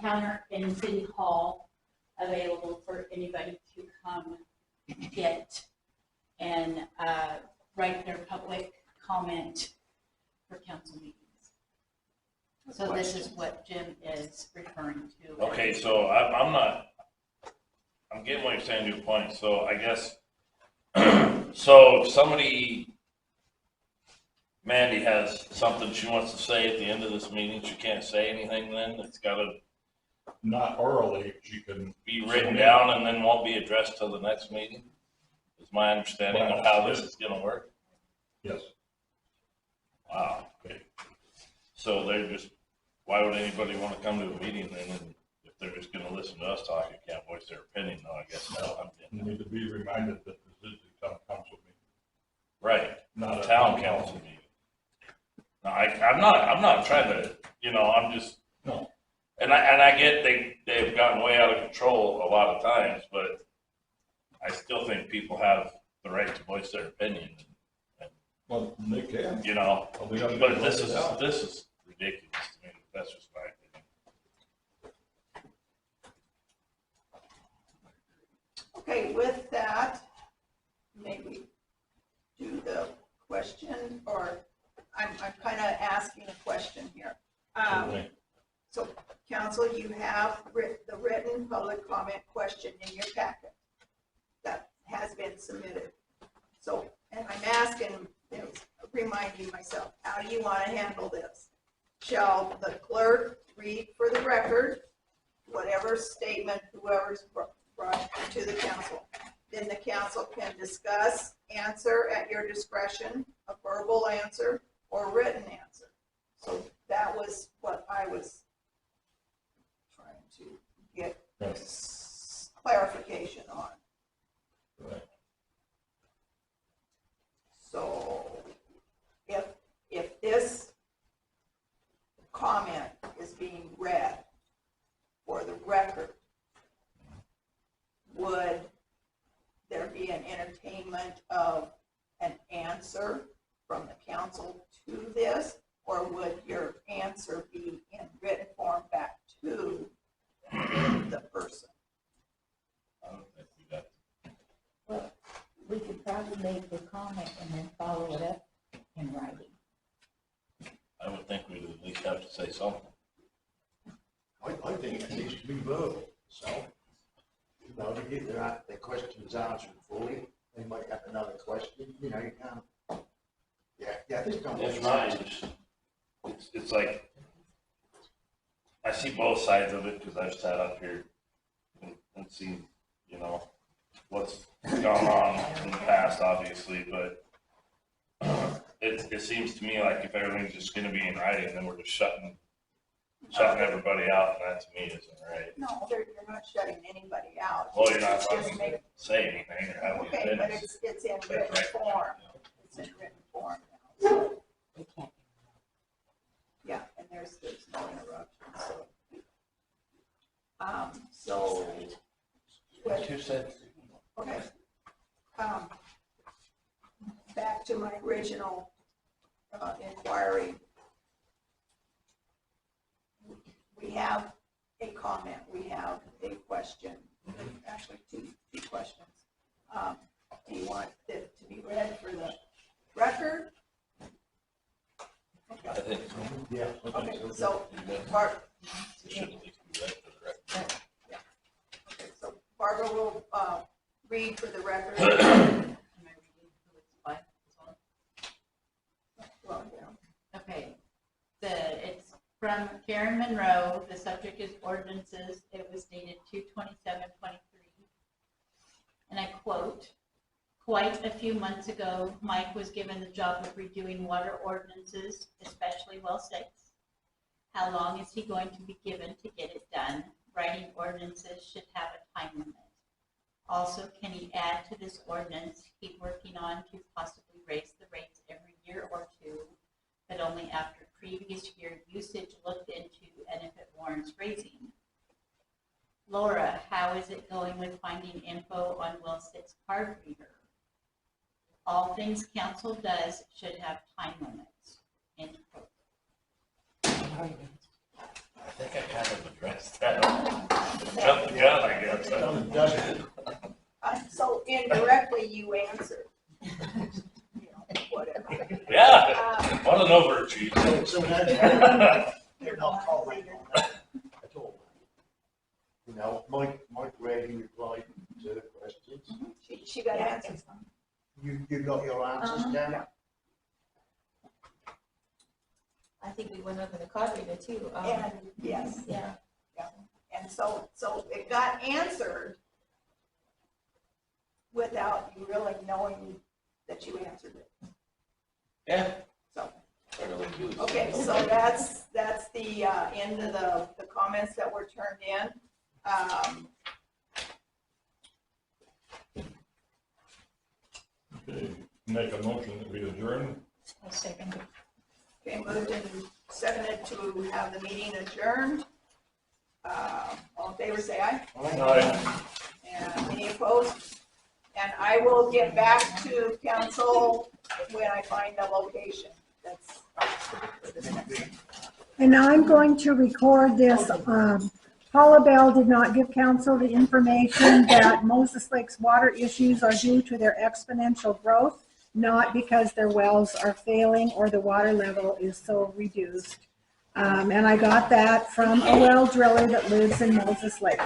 counter in City Hall, available for anybody to come get and write their public comment for council meetings. So this is what Jim is referring to. Okay, so I'm not, I'm getting what you're saying to your point, so I guess, so if somebody, Mandy has something she wants to say at the end of this meeting, she can't say anything then, it's gotta Not orally, she can. be written down and then won't be addressed till the next meeting? Is my understanding of how this is gonna work? Yes. Wow, okay. So they're just, why would anybody wanna come to a meeting then, and if they're just gonna listen to us talk, and can't voice their opinion, no, I guess not. You need to be reminded that this is a town council meeting. Right, Not a town council meeting. No, I'm not trying to, I'm just. No. And I get they've gotten way out of control a lot of times, but I still think people have the right to voice their opinion. Well, they can. But this is ridiculous to me. That's just my opinion. Okay, with that, maybe do the question, or I'm kind of asking a question here. So, council, you have the written public comment question in your packet that has been submitted. So, and I'm asking, reminding myself, how do you want to handle this? Shall the clerk read for the record whatever statement whoever's brought to the council? Then the council can discuss, answer at your discretion, a verbal answer or written answer. So that was what I was trying to get clarification on. Right. So if this comment is being read for the record, would there be an entertainment of an answer from the council to this, or would your answer be in written form back to the person? I don't think we got. Well, we could probably make the comment and then follow it up in writing. I would think we'd at least have to say something. I think it needs to be verbal, so, to get their questions answered fully, they might have another question, you can't. Yeah, this don't. It's not, it's like, I see both sides of it, because I've sat up here and seen, what's gone on in the past, obviously, but it seems to me like if everything's just gonna be in writing, then we're just shutting everybody out, and that to me isn't right. No, you're not shutting anybody out. Well, you're not It's supposed just to say anything or have any okay, but opinions. it's in written Right. form. It's in written form now. So, They can't. yeah, and there's no interruption, so. With, 2 cents. okay. Back to my original inquiry. We have a comment, we have a question, actually two questions. Do you want it to be read for the record? I think so. Yeah. Okay, so, Barbara, It should at least be read for the record. okay, so Barbara will read for the record. Am I reading who it's by as well? Well, yeah. Okay, it's from Karen Monroe, the subject is ordinances, it was dated 2/27/23. And I quote, "Quite a few months ago, Mike was given the job of redoing water ordinances, especially well 6. How long is he going to be given to get it done? Writing ordinances should have a time limit. Also, can he add to this ordinance he's working on to possibly raise the rates every year or two, but only after previous year usage looked into and if it warrants raising? Laura, how is it going with finding info on well 6 card reader? All things council does should have time limits." End quote. I think I kind of addressed that. Jump the gun, I guess. So indirectly, you answered. Whatever. Yeah, what an overachieve. So they're not commenting on that at all. Mike read, he replied, she got answers. You got your answers down? I think we went over the card reader too. And, yes, Yeah. and so it got answered without you really knowing that you answered it. Yeah. So, Fairly good. okay, so that's the end of the comments that were turned in. Okay, make a motion that we adjourn. A second. Okay, moved and seconded to have the meeting adjourned. All in favor, say aye. Aye. And any opposed? And I will get back to council when I find the location. That's for this next one. And now I'm going to record this. Paula Bell did not give council the information that Moses Lake's water issues are due to their exponential growth, not because their wells are failing or the water level is so reduced. And I got that from a well driller that lives in Moses Lake.